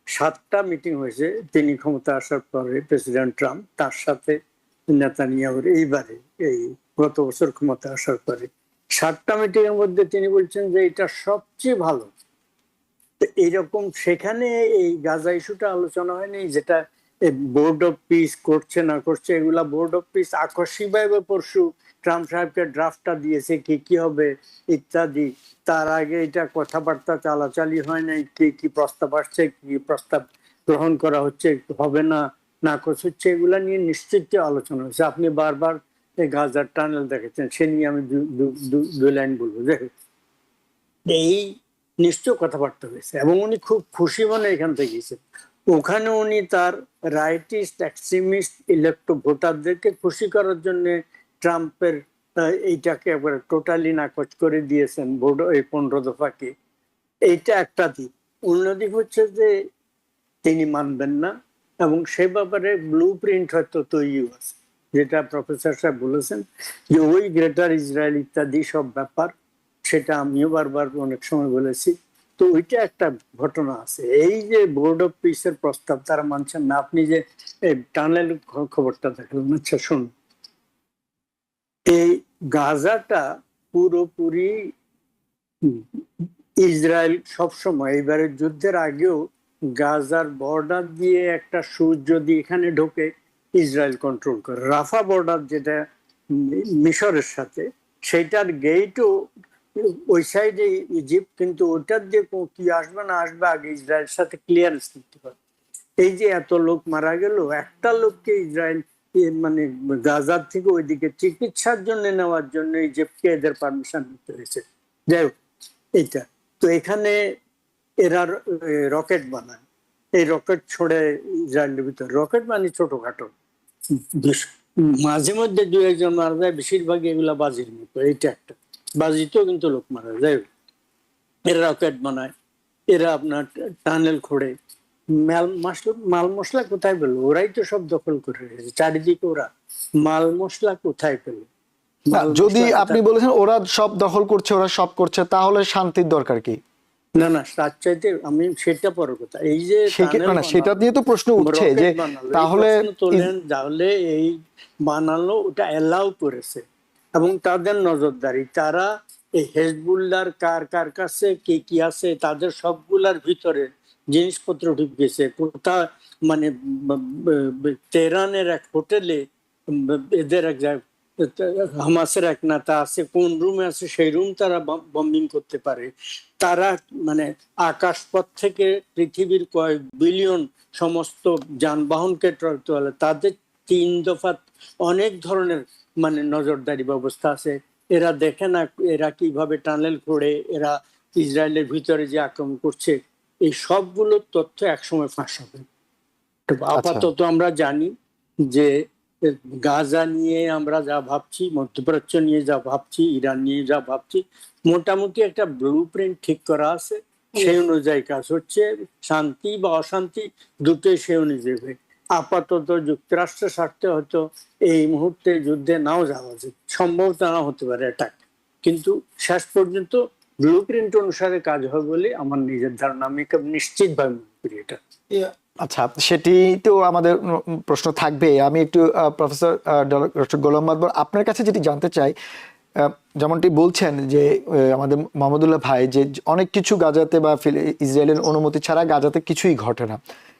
7টা মিটিং হয়েছে তিনি ক্ষমতা আসার পরে, প্রেসিডেন্ট ট্রাম্প তার সাথে নেতানিয়াহুর এইবারে এই গত বছর ক্ষমতা আসার পরে 7টা মিটিং এর মধ্যে তিনি বলছেন যে এটা সবচেয়ে ভালো। এইরকম সেখানে এই গাজা ইস্যুটা আলোচনা হয়নি, যেটা বোর্ড অফ পিস করছে না করছে, এগুলা বোর্ড অফ পিস আকস্মিকভাবে পরশু ট্রাম্প সাহেবকে ড্রাফটটা দিয়েছে, কি কি হবে ইত্যাদি। তার আগে এটা কথাবার্তা চালাচালি হয় নাই, কি কি প্রস্তাব আসছে, কি প্রস্তাব গ্রহণ করা হচ্ছে, হবে না নাকচ হচ্ছে, এগুলা নিয়ে নিশ্চিত আলোচনা হয়েছে। আপনি বারবার এই গাজার টানেল দেখেছেন, সে নিয়ে আমি 2 লাইন বলবো। এই নিশ্চয় কথাবার্তা হয়েছে এবং উনি খুব খুশি মনে এখান থেকে গেছেন। ওখানে উনি তার রাইটিস্ট এক্সট্রিমিস্ট ইলেক্টো ভোটারদেরকে খুশি করার জন্য ট্রাম্পের এইটাকে একবারে টোটালি নাকচ করে দিয়েছেন, বোর্ড এই 15 দফাকে। এইটা একটা দিক। অন্য দিক হচ্ছে যে তিনি মানবেন না এবং সে ব্যাপারে ব্লু প্রিন্ট হয়তো তৈরি আছে, যেটা প্রফেসর সাহেব বলেছেন যে ওই গ্রেটার ইসরায়েল ইত্যাদি সব ব্যাপার, সেটা আমিও বারবার অনেক সময় বলেছি। তো ওইটা একটা ঘটনা আছে। এই যে বোর্ড অফ পিসের প্রস্তাব তারা মানছেন না। আপনি যে টানেল খবরটা দেখলেন, আচ্ছা শুনুন, এই গাজাটা পুরোপুরি ইসরায়েল সবসময়, এবারের যুদ্ধের আগেও গাজার বর্ডার দিয়ে একটা সুর যদি এখানে ঢোকে ইসরায়েল কন্ট্রোল করে। রাফা বর্ডার যেটা মিশরের সাথে, সেটার গেটও ওই সাইডে ইজিপ্ট, কিন্তু ওটার দিয়ে কি আসবে না আসবে আগে ইসরায়েলের সাথে ক্লিয়ারেন্স নিতে পারে। এই যে এত লোক মারা গেল, একটা লোককে ইসরায়েল মানে গাজার থেকে ওইদিকে চিকিৎসার জন্য নেওয়ার জন্য ইজিপ্টকে এদের পারমিশন নিতে হয়েছে। যাই হোক, এইটা তো এখানে এরা রকেট বানায়, এই রকেট ছড়ে ইসরায়েলের ভিতরে। রকেট মানে ছোটখাটো, মাঝে মধ্যে দু একজন মারা যায়, বেশিরভাগ এগুলা বাজির মতো। এইটা একটা বাজিতেও কিন্তু লোক মারা যায়। এরা রকেট বানায়, এরা আপনার টানেল খোঁড়ে। মাল মশলা কোথায় পেলো? ওরাই তো সব দখল করে রেখেছে চারিদিকে। ওরা মাল মশলা কোথায় পেলো? না, যদি আপনি বলেছেন ওরা সব দখল করছে, ওরা সব করছে, তাহলে শান্তির দরকার কি? না না, তার চাইতে আমি সেটা পরে কথা। এই যে সেটা নিয়ে তো প্রশ্ন উঠছে যে তাহলে তাহলে এই বানালো, ওটা এলাও করেছে এবং তাদের নজরদারি, তারা এই হেজবুল্লাহর কার কার কাছে কি কি আছে তাদের সবগুলার ভিতরে জিনিসপত্র ঢুকেছে। কোথা মানে তেহরানের এক হোটেলে এদের এক হামাসের এক নেতা আছে, কোন রুমে আছে সেই রুম তারা বম্বিং করতে পারে। তারা মানে আকাশপথ থেকে পৃথিবীর কয়েক বিলিয়ন সমস্ত যানবাহনকে তোলে। তাদের 3 দফা অনেক ধরনের মানে নজরদারি ব্যবস্থা আছে। এরা দেখে না এরা কিভাবে টানেল করে এরা ইসরায়েলের ভিতরে যে আক্রমণ করছে, এই সবগুলো তথ্য একসময় ফাঁস হবে। আপাতত আমরা জানি যে গাজা নিয়ে আমরা যা ভাবছি, মধ্যপ্রাচ্য নিয়ে যা ভাবছি, ইরান নিয়ে যা ভাবছি, মোটামুটি একটা ব্লু প্রিন্ট ঠিক করা আছে। সেই অনুযায়ী কাজ হচ্ছে। শান্তি বা অশান্তি দুটোই সেই অনুযায়ী। আপাতত যুক্তরাষ্ট্রের স্বার্থে হয়তো এই মুহূর্তে যুদ্ধে নাও যাওয়া যায়, সম্ভবত নাও হতে পারে এটা, কিন্তু শেষ পর্যন্ত ব্লু প্রিন্ট অনুসারে কাজ হবে বলে আমার নিজের ধারণা। আমি নিশ্চিত ভাবে মনে করি এটা। আচ্ছা, সেটি তো আমাদের প্রশ্ন থাকবে। আমি একটু প্রফেসর ডক্টর গোলাম মাদবর আপনার কাছে যেটি জানতে চাই, যেমনটি বলছেন যে আমাদের মাহমুদুল্লাহ ভাই, যে অনেক কিছু গাজাতে বা ইসরায়েলের অনুমতি ছাড়া গাজাতে কিছুই ঘটে না,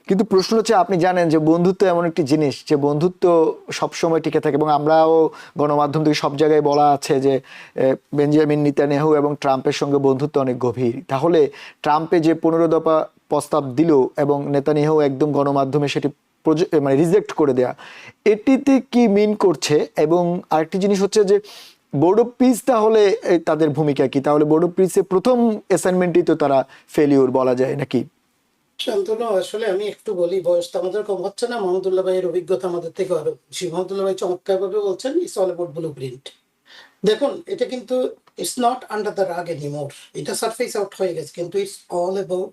কিন্তু প্রশ্ন হচ্ছে আপনি জানেন যে বন্ধুত্ব এমন একটি জিনিস যে বন্ধুত্ব সবসময় টিকে থাকে। এবং আমরাও গণমাধ্যম থেকে সব জায়গায় বলা আছে যে বেঞ্জামিন নেতানিয়াহু এবং ট্রাম্পের সঙ্গে বন্ধুত্ব অনেক গভীর। তাহলে ট্রাম্পে যে 15 দফা প্রস্তাব দিল এবং নেতানিয়াহু একদম গণমাধ্যমে সেটি মানে রিজেক্ট করে দেয়া, এটিতে কি মিন করছে? এবং আরেকটি জিনিস হচ্ছে যে বোর্ড অফ পিস, তাহলে তাদের ভূমিকা কি? তাহলে বোর্ড অফ পিসের প্রথম অ্যাসাইনমেন্টই তো তারা ফেলিওর বলা যায় নাকি? শান্তনু, আসলে আমি একটু বলি, বয়স তো আমাদের কম হচ্ছে না। মাহমুদুল্লাহ ভাইয়ের অভিজ্ঞতা আমাদের থেকে আরো বেশি। মাহমুদুল্লাহ ভাই চমৎকার ভাবে বলছেন it's all about blueprint. দেখুন, এটা কিন্তু it's not under the rug anymore, এটা সারফেস আউট হয়ে গেছে, কিন্তু it's all about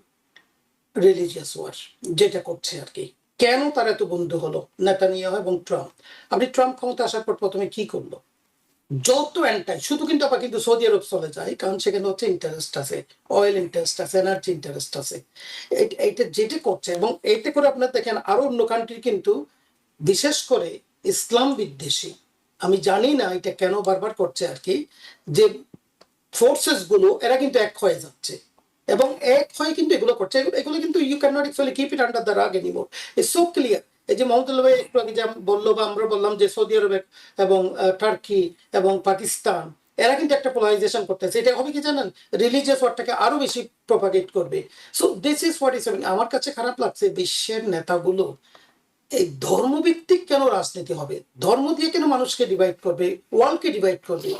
religious war যেটা করছে আর কি। কেন তার এত বন্ধু হলো নেতানিয়াহু এবং ট্রাম্প? আপনি ট্রাম্প ক্ষমতা আসার পর প্রথমে কি করলো? যত অ্যান্টাই, শুধু কিন্তু আবার কিন্তু সৌদি আরব চলে যায়, কারণ সেখানে হচ্ছে ইন্টারেস্ট আছে, অয়েল ইন্টারেস্ট আছে, এনার্জি ইন্টারেস্ট আছে। এইটা যেটা করছে, এবং এতে করে আপনার দেখেন আরো অন্য কান্ট্রি কিন্তু বিশেষ করে ইসলাম বিদ্বেষী, আমি জানি না এটা কেন বারবার করছে আর কি, যে ফোর্সেস গুলো এরা কিন্তু এক হয়ে যাচ্ছে এবং এক হয়ে কিন্তু এগুলো করছে। এগুলো কিন্তু you can not actually keep it under the rug anymore. It's so clear. এই যে মাহমুদুল্লাহ ভাই একটু আগে যেমন বললো বা আমরা বললাম যে সৌদি আরব এবং টার্কি এবং পাকিস্তান, এরা কিন্তু একটা পোলারাইজেশন করতেছে। এটা হবে কি জানেন, রিলিজিয়াস ওয়ারটাকে আরো বেশি প্রপাগেট করবে। So this is what is happening. আমার কাছে খারাপ লাগছে বিশ্বের নেতাগুলো এই ধর্মভিত্তিক কেন রাজনীতি হবে, ধর্ম দিয়ে কেন মানুষকে ডিভাইড করবে, ওয়ার্ল্ডকে ডিভাইড করবে,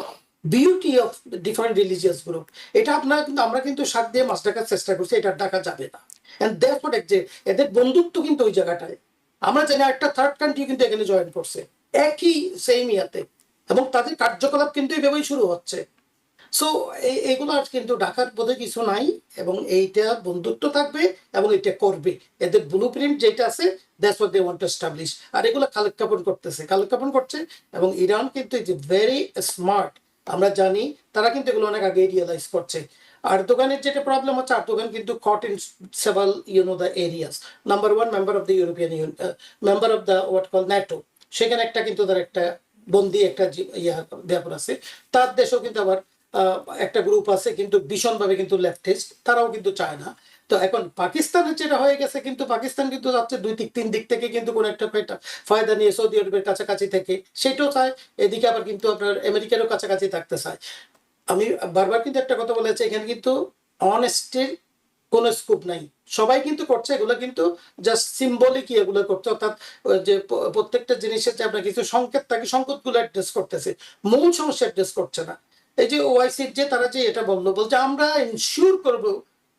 beauty of different religious group. এটা আপনারা কিন্তু, আমরা কিন্তু শাক দিয়ে মাছ ডাকার চেষ্টা করছি, এটা ডাকা যাবে না। এন্ড দেয়ারফর যে এদের বন্ধুত্ব কিন্তু ওই জায়গাটায়, আমরা জানি একটা থার্ড কান্ট্রি কিন্তু এখানে জয়েন করছে একই সেম ইয়াতে, এবং তাদের কার্যকলাপ কিন্তু এইভাবেই শুরু হচ্ছে। সো এগুলো আর কিন্তু ঢাকার বোধহয় কিছু নাই, এবং এইটা বন্ধুত্ব থাকবে এবং এটা করবে। এদের ব্লু প্রিন্ট যেটা আছে, that's what they want to establish. আর এগুলো কালক্ষেপণ করছে, এবং ইরান কিন্তু ইজ ভেরি স্মার্ট। আমরা জানি তারা কিন্তু এগুলো অনেক আগে রিয়েলাইজ করছে। আর দোকানের যেটা প্রবলেম হচ্ছে, আর দোকান কিন্তু caught in several the areas. Number one, member of the European Union, member of the what call NATO, সেখানে একটা কিন্তু তার একটা বন্দি একটা ব্যাপার আছে। তার দেশেও কিন্তু আবার একটা গ্রুপ আছে কিন্তু ভীষণভাবে কিন্তু লেফটিস্ট, তারাও কিন্তু চায় না। তো এখন পাকিস্তানের যেটা হয়ে গেছে, কিন্তু পাকিস্তান কিন্তু যাচ্ছে দুই দিক তিন দিক থেকে কিন্তু কোনো একটা ফায়দা নিয়ে সৌদি আরবের কাছাকাছি থেকে সেটাও চায়, এদিকে আবার কিন্তু আপনার আমেরিকারও কাছাকাছি থাকতে চায়। আমি বারবার কিন্তু একটা কথা বলেছি, এখানে কিন্তু অনেস্টির কোনো স্কোপ নাই। সবাই কিন্তু করছে এগুলো, কিন্তু জাস্ট সিম্বলিক এগুলো করছে, অর্থাৎ যে প্রত্যেকটা জিনিসের যে আপনার কিছু সংকেত থাকে, সংকেতগুলো অ্যাড্রেস করতেছে, মূল সমস্যা অ্যাড্রেস করছে না। এই যে ওআইসির যে তারা যে এটা বলছে আমরা ইনশিওর করবো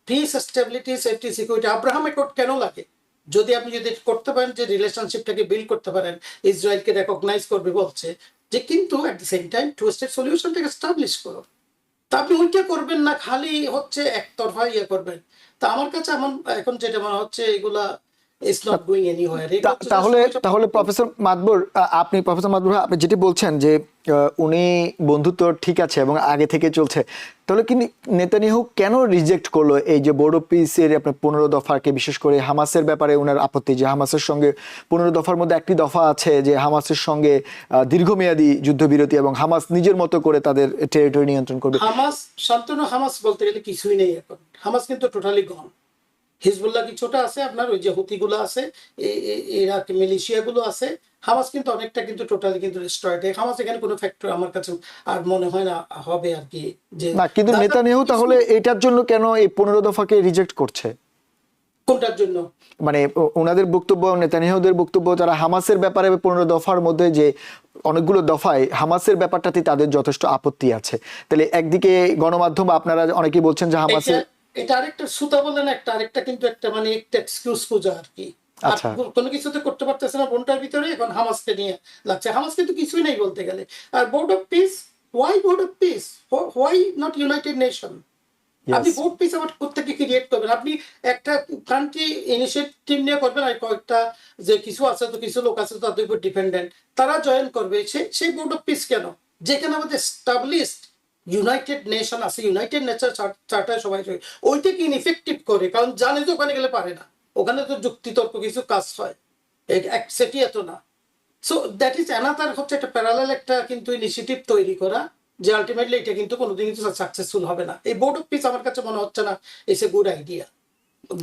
piece, stability, safety, security. Abraham accord কেন লাগে? যদি আপনি যদি করতে পারেন যে রিলেশনশিপটাকে বিল্ড করতে পারেন, ইসরায়েলকে রেকগনাইজ করবে বলছে যে, কিন্তু at the same time two state সলিউশনটাকে এস্টাবলিশ করো। তা আপনি ওইটা করবেন না, খালি হচ্ছে একতরফা করবেন। তা আমার কাছে এমন এখন যেটা মনে হচ্ছে, এগুলা ইটস নট গোয়িং এনিওয়্যার। তাহলে তাহলে প্রফেসর মাদবর, আপনি যেটি বলছেন যে উনি বন্ধুত্ব ঠিক আছে এবং আগে থেকে চলছে, তাহলে কি নেতানিয়াহু কেন রিজেক্ট করলো এই যে বোর্ড অফ পিসের আপনার 15 দফাকে? বিশেষ করে হামাসের ব্যাপারে ওনার আপত্তি, যে হামাসের সঙ্গে 15 দফার মধ্যে একটি দফা আছে যে হামাসের সঙ্গে দীর্ঘমেয়াদী যুদ্ধবিরতি এবং হামাস নিজের মতো করে তাদের টেরিটরি নিয়ন্ত্রণ করবে। হামাস শান্তনু, হামাস বলতে গেলে কিছুই নেই এখন। হামাস কিন্তু টোটালি গন। হিজবুল্লাহ কিছুটা আছে, আপনার ওই যে হুতিগুলো আছে, ইরাক মিলিশিয়াগুলো আছে। হামাস কিন্তু অনেকটা কিন্তু টোটালি কিন্তু ডিস্ট্রয়েড। হামাস এখানে কোনো ফ্যাক্টর আমার কাছে আর মনে হয় না হবে আর কি। যে না, কিন্তু নেতানিয়াহু তাহলে এটার জন্য কেন এই 15 দফাকে রিজেক্ট করছে? কোনটার জন্য? মানে ওনাদের বক্তব্য, নেতানিয়াহুদের বক্তব্য, তারা হামাসের ব্যাপারে 15 দফার মধ্যে যে অনেকগুলো দফায় হামাসের ব্যাপারটাতে তাদের যথেষ্ট আপত্তি আছে। তাহলে একদিকে গণমাধ্যম আপনারা অনেকেই বলছেন যে হামাসের এটা আরেকটা সুতা বলেন, একটা আরেকটা কিন্তু একটা মানে একটা এক্সকিউজ খোঁজা আর কি। আর আচ্ছা, কোনো কিছুতে করতে পারতেছে না বোনটার ভিতরে, এখন হামাসকে নিয়ে লাগছে। হামাস কিন্তু কিছুই নাই বলতে গেলে। আর board of peace, why board of peace? Why not United Nation? আপনি ইয়েস। বোর্ড পিস আবার কোথেকে ক্রিয়েট করবেন? আপনি একটা কান্ট্রি ইনিশিয়েটিভ নিয়ে করবেন, আর কয়েকটা যে কিছু আছে, তো কিছু লোক আছে তো তাদের উপর ডিপেন্ডেন্ট, তারা জয়েন করবে। সেই বোর্ড অফ পিস কেন? যেখানে আমাদের স্টাবলিশড ইউনাইটেড নেশন আছে, ইউনাইটেড নেচার চার্টার সবাই, ওইটা কি ইনইফেক্টিভ করে, কারণ জানে যে ওখানে গেলে পারে না, ওখানে তো যুক্তিতর্ক কিছু কাজ হয়, সেটি এত না। সো দ্যাট ইজ অ্যানাদার হচ্ছে একটা প্যারালাল একটা কিন্তু ইনিশিয়েটিভ তৈরি করা, যে আলটিমেটলি এটা কিন্তু কোনোদিন কিন্তু সাকসেসফুল হবে না। এই বোর্ড অফ পিস আমার কাছে মনে হচ্ছে না ইটস এ গুড আইডিয়া।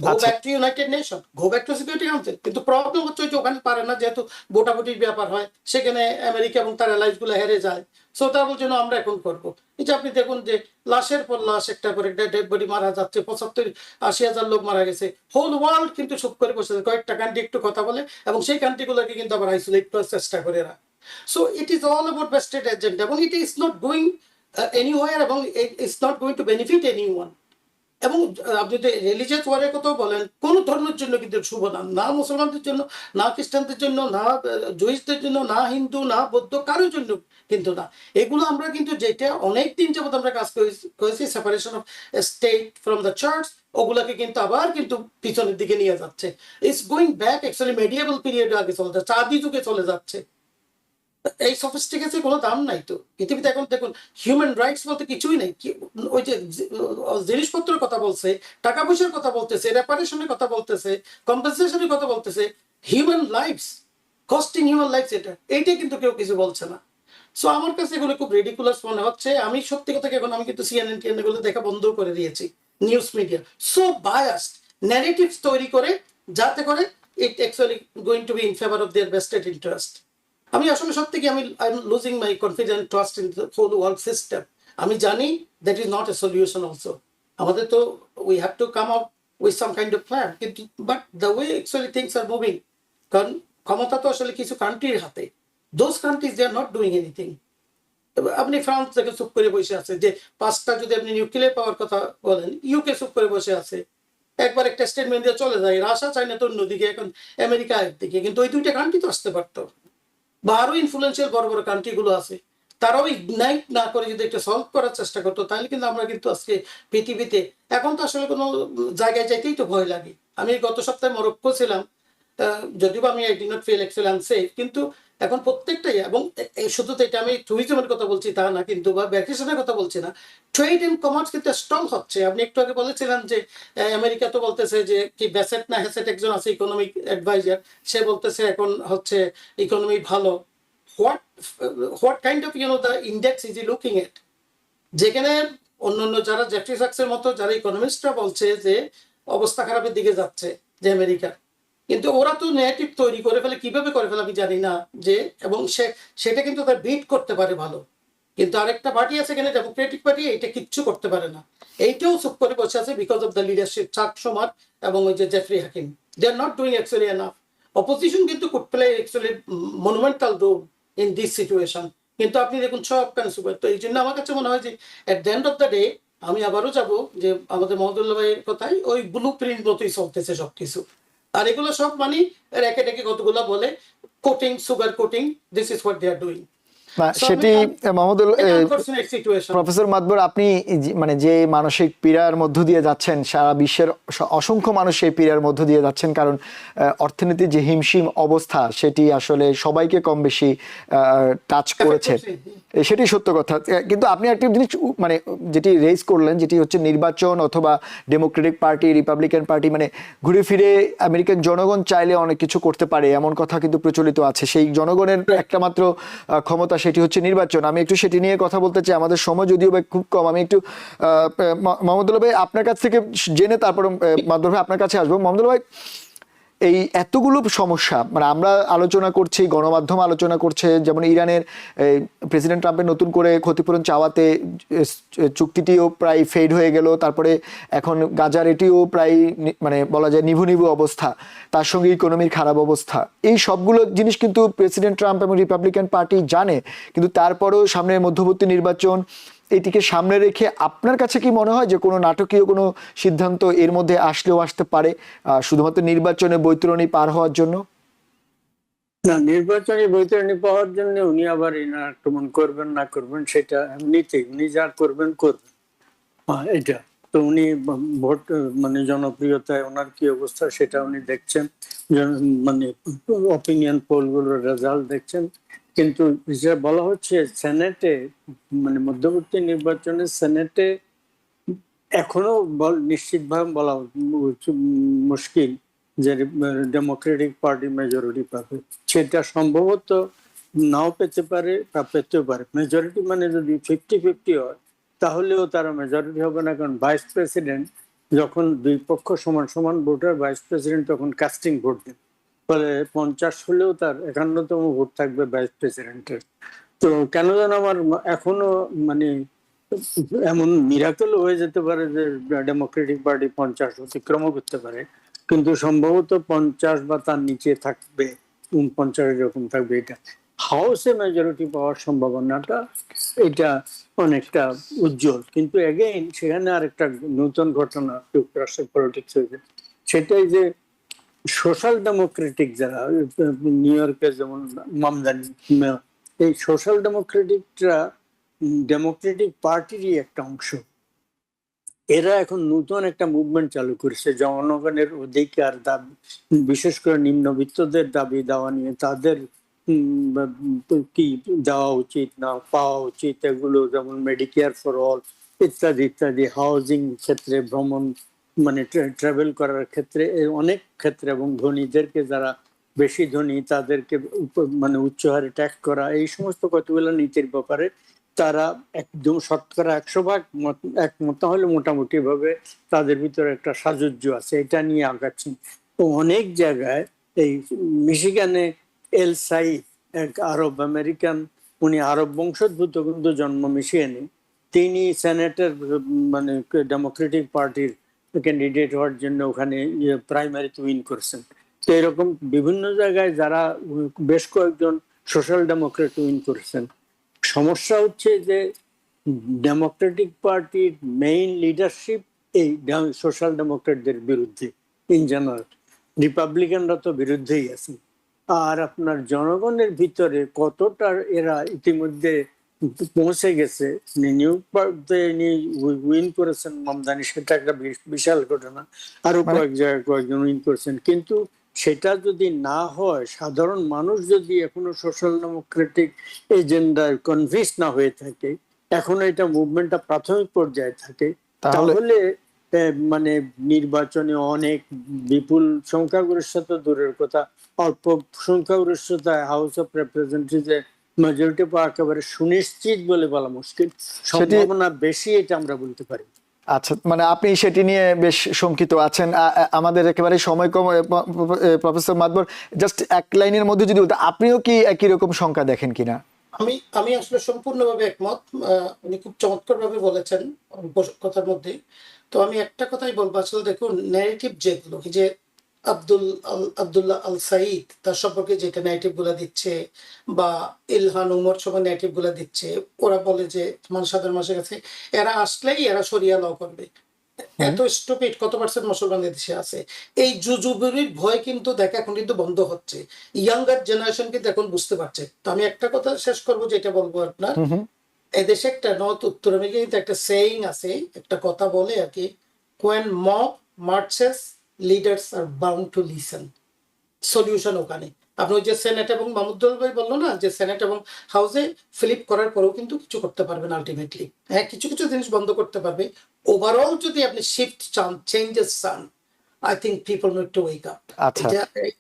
গো আচ্ছা, back to United nation, go back to security council. কিন্তু প্রবলেম হচ্ছে যে ওখানে পারে না, যেহেতু ভোটাভুটির ব্যাপার হয়, সেখানে আমেরিকা এবং তার অ্যালাইজ গুলো হেরে যায়। সো তার জন্য আমরা এখন করবো এই যে আপনি দেখুন যে লাশের পর লাশ একটা করে ডেড বডি মারা যাচ্ছে, 75-80 হাজার লোক মারা গেছে। হোল ওয়ার্ল্ড কিন্তু চুপ করে বসেছে, কয়েকটা কান্ট্রি একটু কথা বলে এবং সেই কান্ট্রিগুলোকে কিন্তু আবার আইসোলেট করার চেষ্টা করে এরা। So it is all about vested agenda, এবং it is not going anywhere, এবং it's not going to benefit anyone. এবং আপনি যদি রিলিজিয়াস ওয়ারের কথাও বলেন, কোন ধর্মের জন্য কিন্তু শুভ না, না মুসলমানদের জন্য, না খ্রিস্টানদের জন্য, না জুইসদের জন্য, না হিন্দু, না বৌদ্ধ, কারোর জন্য কিন্তু না। এগুলো আমরা কিন্তু যেটা অনেক দিন যাবত আমরা কাজ করেছি, separation of state from the church, ওগুলাকে কিন্তু আবার কিন্তু পিছনের দিকে নিয়ে যাচ্ছে। It's going back actually medieval period আগে চলে যাচ্ছে, আদি যুগে চলে যাচ্ছে। এই সফিস্টিকেশন কোনো দাম নাই তো পৃথিবীতে। এখন দেখুন হিউম্যান রাইটস বলতে কিছুই নেই। ওই যে জিনিসপত্রের কথা বলছে, টাকা পয়সার কথা বলতেছে, রেপারেশনের কথা বলতেছে, কম্পেনসেশনের কথা বলতেছে, human lives, costing human lives, এইটা কিন্তু কেউ কিছু বলছে না। সো আমার কাছে এগুলো খুব রেডিকুলাস মনে হচ্ছে। আমি সত্যি কথা এখন আমি কিন্তু সিএনএন টিএনএন গুলো দেখা বন্ধ করে দিয়েছি। News media so biased narratives তৈরি করে, যাতে করে it actually going to be in favour of their vested interest. আমি আসলে সত্যি কি আমি I am losing my confidence, trust in the whole world system. আমি জানি that is not a solution also. আমাদের তো we have to come up with some kind of plan, কিন্তু but the way actually things are moving, কারণ ক্ষমতা তো আসলে কিছু কান্ট্রির হাতে। Those countries they are not doing anything. আপনি ফ্রান্স থেকে চুপ করে বসে আছে, যে 5টা যদি আপনি নিউক্লিয়ার পাওয়ার কথা বলেন, ইউকে চুপ করে বসে আছে, একবার একটা স্টেটমেন্ট দিয়ে চলে যায়। রাশিয়া চাইনা তো অন্যদিকে, এখন আমেরিকা একদিকে, কিন্তু ওই 2টা কান্ট্রি তো আসতে পারতো, বা আরো ইনফ্লুয়েন্সিয়াল বড় বড় কান্ট্রি গুলো আছে, তারাও ইগনাইট না করে যদি একটা সলভ করার চেষ্টা করতো, তাহলে কিন্তু আমরা কিন্তু আজকে পৃথিবীতে, এখন তো আসলে কোনো জায়গায় যাইতেই তো ভয় লাগে। আমি গত সপ্তাহে মরক্কো ছিলাম, যদিও আমি I did not feel excellent safe, কিন্তু এখন প্রত্যেকটাই, এবং শুধু তো এটা আমি ট্যুরিজমের কথা বলছি তা না, কিন্তু বা ভ্যাকেশনের কথা বলছি না, ট্রেড এন্ড কমার্স কিন্তু স্ট্রং হচ্ছে। আপনি একটু আগে বলেছিলেন যে আমেরিকা তো বলতেছে যে কি ব্যাসেট না হ্যাসেট একজন আছে ইকোনমিক অ্যাডভাইজার, সে বলতেছে এখন হচ্ছে ইকোনমি ভালো। What what kind of the index is E looking এট, যেখানে অন্যান্য যারা জেফ্রি সাক্সের মতো যারা ইকোনমিস্টরা বলছে যে অবস্থা খারাপের দিকে যাচ্ছে যে আমেরিকা, কিন্তু ওরা তো নেগেটিভ তৈরি করে ফেলে, কিভাবে করে ফেলে আমি জানি না, যে এবং সেটা কিন্তু তার বিট করতে পারে ভালো। কিন্তু আরেকটা পার্টি আছে এখানে, ডেমোক্রেটিক পার্টি, এটা কিচ্ছু করতে পারে না। এইটাও চুপ করে বসে আছে বিকজ অফ দ্য লিডারশিপ, চাক সমার এবং ওই যে Jeffrey Hakim, they are not doing actually enough. Opposition কিন্তু could play actually monumental role in this situation, কিন্তু আপনি দেখুন সব কনসুমার। তো এই জন্য আমার কাছে মনে হয় যে at the end of the day, আমি আবারও যাব যে আমাদের মহদুল্লাহ ভাইয়ের কথাই, ওই ব্লু প্রিন্ট মতোই চলতেছে সবকিছু। আর এগুলো সব মানে রেখে রেখে কতগুলো বলে coating, sugar coating, this is what they are doing. না সেটি মোহাম্মদুল আনফরচুনেট সিচুয়েশন। প্রফেসর মাদবর, আপনি মানে যে মানসিক পীড়ার মধ্য দিয়ে যাচ্ছেন, সারা বিশ্বের অসংখ্য মানুষ সেই পীড়ার মধ্য দিয়ে যাচ্ছেন, কারণ অর্থনীতির যে হিমশিম অবস্থা সেটি আসলে সবাইকে কম বেশি টাচ করেছে, সেটি সত্য কথা। কিন্তু আপনি একটা জিনিস মানে যেটি রেজ করলেন, যেটি হচ্ছে নির্বাচন অথবা ডেমোক্রেটিক পার্টি, রিপাবলিকান পার্টি, মানে ঘুরে ফিরে আমেরিকান জনগণ চাইলে অনেক কিছু করতে পারে এমন কথা কিন্তু প্রচলিত আছে। সেই জনগণের একটা মাত্র ক্ষমতা, সেটি হচ্ছে নির্বাচন। আমি একটু সেটি নিয়ে কথা বলতে চাই, আমাদের সময় যদিও খুব কম। আমি একটু মোহাম্মদুল্লাহ ভাই আপনার কাছ থেকে জেনে তারপর মাদবর ভাই আপনার কাছে আসবো। মোহাম্মদুল্লাহ ভাই, এই এতগুলো সমস্যা মানে আমরা আলোচনা করছি, গণমাধ্যম আলোচনা করছে, যেমন ইরানের প্রেসিডেন্ট ট্রাম্পের নতুন করে ক্ষতিপূরণ চাওয়াতে চুক্তিটিও প্রায় ফেড হয়ে গেল, তারপরে এখন গাজার এটিও প্রায় মানে বলা যায় নিভু নিভু অবস্থা, তার সঙ্গে ইকোনমির খারাপ অবস্থা। এই সবগুলো জিনিস কিন্তু প্রেসিডেন্ট ট্রাম্প এবং রিপাবলিকান পার্টি জানে, কিন্তু তারপরেও সামনে মধ্যবর্তী নির্বাচন, এটিকে সামনে রেখে আপনার কাছে কি মনে হয় যে কোনো নাটকীয় কোনো সিদ্ধান্ত এর মধ্যে আসলেও আসতে পারে শুধুমাত্র নির্বাচনে বৈতরণী পার হওয়ার জন্য? না, নির্বাচনী বৈতরণী পাওয়ার জন্য উনি আবার আক্রমণ করবেন না করবেন সেটা এমনিতেই উনি যা করবেন করবেন। এটা তো উনি ভোট মানে জনপ্রিয়তায় ওনার কি অবস্থা সেটা উনি দেখছেন, মানে অপিনিয়ন পোল গুলোর রেজাল্ট দেখছেন। কিন্তু যেটা বলা হচ্ছে সেনেটে, মানে মধ্যবর্তী নির্বাচনে সেনেটে এখনো নিশ্চিতভাবে বলা মুশকিল যে ডেমোক্রেটিক পার্টি মেজরিটি পাবে। সেটা সম্ভবত নাও পেতে পারে বা পেতেও পারে। মেজরিটি মানে যদি 50-50 হয় তাহলেও তারা মেজরিটি হবে না, কারণ ভাইস প্রেসিডেন্ট যখন দুই পক্ষ সমান সমান ভোটার, ভাইস প্রেসিডেন্ট তখন কাস্টিং ভোট দেন, ফলে 50 হলেও তার 51তম ভোট থাকবে ভাইস প্রেসিডেন্টের। তো কেন যেন আমার এখনো মানে এমন মিরাকেল হয়ে যেতে পারে যে ডেমোক্রেটিক পার্টি 50 অতিক্রম করতে পারে, কিন্তু সম্ভবত 50 বা তার নিচে থাকবে, 49 এরকম থাকবে। এটা হাউসে মেজরিটি পাওয়ার সম্ভাবনাটা এটা অনেকটা উজ্জ্বল। কিন্তু এগেইন সেখানে আরেকটা নতুন ঘটনা যুক্তরাষ্ট্রের পলিটিক্স হয়েছে, সেটাই যে সোশ্যাল ডেমোক্রেটিক যারা নিউ ইয়র্কে যেমন মামদানি, এই সোশ্যাল ডেমোক্রেটিকরা ডেমোক্রেটিক পার্টিরই একটা অংশ। এরা এখন নতুন একটা মুভমেন্ট চালু করেছে জনগণের অধিকার দাবি, বিশেষ করে নিম্নবিত্তদের দাবি দেওয়া নিয়ে, তাদের কি দেওয়া উচিত না পাওয়া উচিত এগুলো, যেমন মেডিকেয়ার ফর অল ইত্যাদি ইত্যাদি, হাউজিং ক্ষেত্রে, ভ্রমণ মানে ট্রাভেল করার ক্ষেত্রে, অনেক ক্ষেত্রে, এবং ধনীদেরকে যারা বেশি ধনী তাদেরকে মানে উচ্চ হারে ট্যাক্স করা, এই সমস্ত কতগুলো নীতির ব্যাপারে তারা একদম শতকরা 100% একমত হলে মোটামুটি ভাবে তাদের ভিতরে একটা সাজুজ্য আছে, এটা নিয়ে আগাচ্ছেন। তো অনেক জায়গায় এই মিশিগানে এল সাইফ, এক আরব আমেরিকান, উনি আরব বংশোদ্ভূত কিন্তু জন্ম মিশিগানে, তিনি সেনেটের মানে ডেমোক্রেটিক পার্টির ক্যান্ডিডেট হওয়ার জন্য ওখানে প্রাইমারিতে উইন করছেন। তো এরকম বিভিন্ন জায়গায় যারা বেশ কয়েকজন সোশ্যাল ডেমোক্রেট উইন করেছেন। সমস্যা হচ্ছে যে ডেমোক্রেটিক পার্টির মেইন লিডারশিপ এই সোশ্যাল ডেমোক্রেটদের বিরুদ্ধে ইন জেনারেল, রিপাবলিকানরা তো বিরুদ্ধেই আছে। আর আপনার জনগণের ভিতরে কতটা এরা ইতিমধ্যে পৌঁছে গেছে, নিউ উইন করেছেন মামদানি, সেটা একটা বিশাল ঘটনা। আরো কয়েক জায়গায় কয়েকজন উইন করেছেন, কিন্তু সেটা যদি না হয়, সাধারণ মানুষ যদি এখনো সোশ্যাল ডেমোক্রেটিক এজেন্ডায় কনভিন্স না হয়ে থাকে, এখনো এটা মুভমেন্টটা প্রাথমিক পর্যায়ে থাকে, তাহলে মানে নির্বাচনে অনেক বিপুল সংখ্যাগরিষ্ঠতা দূরের কথা, অল্প সংখ্যাগরিষ্ঠতায় হাউস অফ রিপ্রেজেন্টেটিভে মেজরিটি পাওয়া একেবারে সুনিশ্চিত বলে বলা মুশকিল, সম্ভাবনা বেশি, এটা আমরা বলতে পারি। আচ্ছা, মানে আপনি সেটি নিয়ে বেশ শঙ্কিত আছেন। আমাদের একেবারে সময় কম, প্রফেসর মাদবর, জাস্ট এক লাইনের মধ্যে যদি বলতে, আপনিও কি একই রকম শঙ্কা দেখেন কিনা? আমি আসলে সম্পূর্ণভাবে একমত। উনি খুব চমৎকার ভাবে বলেছেন কথার মধ্যে। তো আমি একটা কথাই বলবো, আসলে দেখুন, ন্যারেটিভ যেগুলো, যে আব্দুল্লাহ আল সাইদ তার সম্পর্কে যেটা ন্যারেটিভ গুলা দিচ্ছে, বা ইলহান উমর সবার ন্যারেটিভ গুলা দিচ্ছে, ওরা বলে যে সাধারণ মানুষের কাছে এরা আসলেই এরা শরিয়া ল করবে। এত স্টুপিড কত পার্সেন্ট মুসলমান দেশে আছে। এই জুজুবুরির ভয় কিন্তু দেখা এখন কিন্তু বন্ধ হচ্ছে, ইয়াঙ্গার জেনারেশন কিন্তু এখন বুঝতে পারছে। তো আমি একটা কথা শেষ করবো, যেটা বলবো আপনার, এদেশে একটা নর্থ উত্তর আমেরিকাতে একটা সেইং আছে, একটা কথা বলে আর কি, when mob marches leaders are bound to listen. Solution ওখানে। আপনি ওই যে সেনেট এবং মাহমুদুল ভাই বললো না, যে সেনেট এবং হাউসে ফ্লিপ করার পরেও কিন্তু কিছু করতে পারবেন আলটিমেটলি। হ্যাঁ, কিছু কিছু জিনিস বন্ধ করতে পারবে। ওভারঅল যদি আপনি শিফট চান, চেঞ্জেস চান, I think people need to wake up.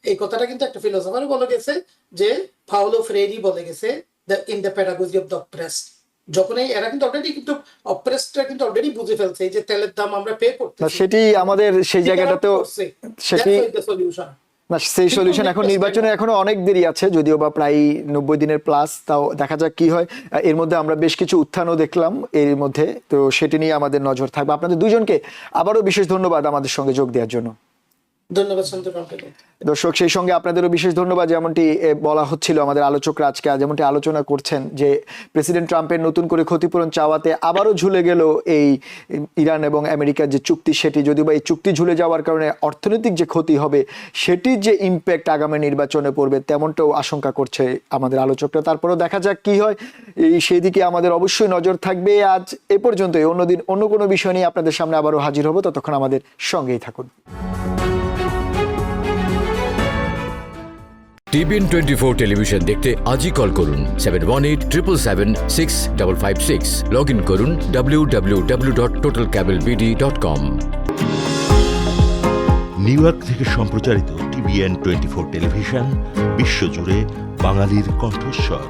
এই কথাটা কিন্তু একটা ফিলোসফার বলে গেছে, যে পাওলো ফ্রেরি বলে গেছে, in the pedagogy of the oppressed. যখন এরা কিন্তু অলরেডি কিন্তু অপ্রেসডরা কিন্তু অলরেডি বুঝে ফেলছে, এই যে তেলের দাম আমরা পে করতেছি, সেটি আমাদের সেই জায়গাটাতেও সেটি সলিউশন না, সেই সলিউশন এখন নির্বাচনে এখনো অনেক দেরি আছে, যদিও বা প্রায় 90 দিনের প্লাস। তাও দেখা যাক কি হয়। এর মধ্যে আমরা বেশ কিছু উত্থানও দেখলাম এর মধ্যে, তো সেটি নিয়ে আমাদের নজর থাকবে। আপনাদের দুজনকে আবারও বিশেষ ধন্যবাদ আমাদের সঙ্গে যোগ দেওয়ার জন্য। ধন্যবাদ সন্তোষ। দর্শক, সেই সঙ্গে আপনাদেরও বিশেষ ধন্যবাদ। যেমনটি বলা হচ্ছিল, আমাদের আলোচকরা আজকে যেমনটি আলোচনা করছেন, যে প্রেসিডেন্ট ট্রাম্পের নতুন করে ক্ষতিপূরণ চাওয়াতে আবারও ঝুলে গেল এই ইরান এবং আমেরিকার যে চুক্তি, সেটি যদিও বা এই চুক্তি ঝুলে যাওয়ার কারণে অর্থনৈতিক যে ক্ষতি হবে, সেটির যে ইম্প্যাক্ট আগামী নির্বাচনে পড়বে, তেমনটাও আশঙ্কা করছে আমাদের আলোচকরা। তারপরেও দেখা যাক কি হয়, সেই দিকে আমাদের অবশ্যই নজর থাকবে। আজ এ পর্যন্তই। অন্যদিন অন্য কোনো বিষয় নিয়ে আপনাদের সামনে আবারও হাজির হব, ততক্ষণ আমাদের সঙ্গেই থাকুন। TBN 24 টেলিভিশন দেখতে আজই কল করুন 7187776556। লগ ইন করুন www.totalcablebd.com। নিউ ইয়র্ক থেকে সম্প্রচারিত TBN 24 টেলিভিশন বিশ্বজুড়ে বাঙালির কণ্ঠস্বর।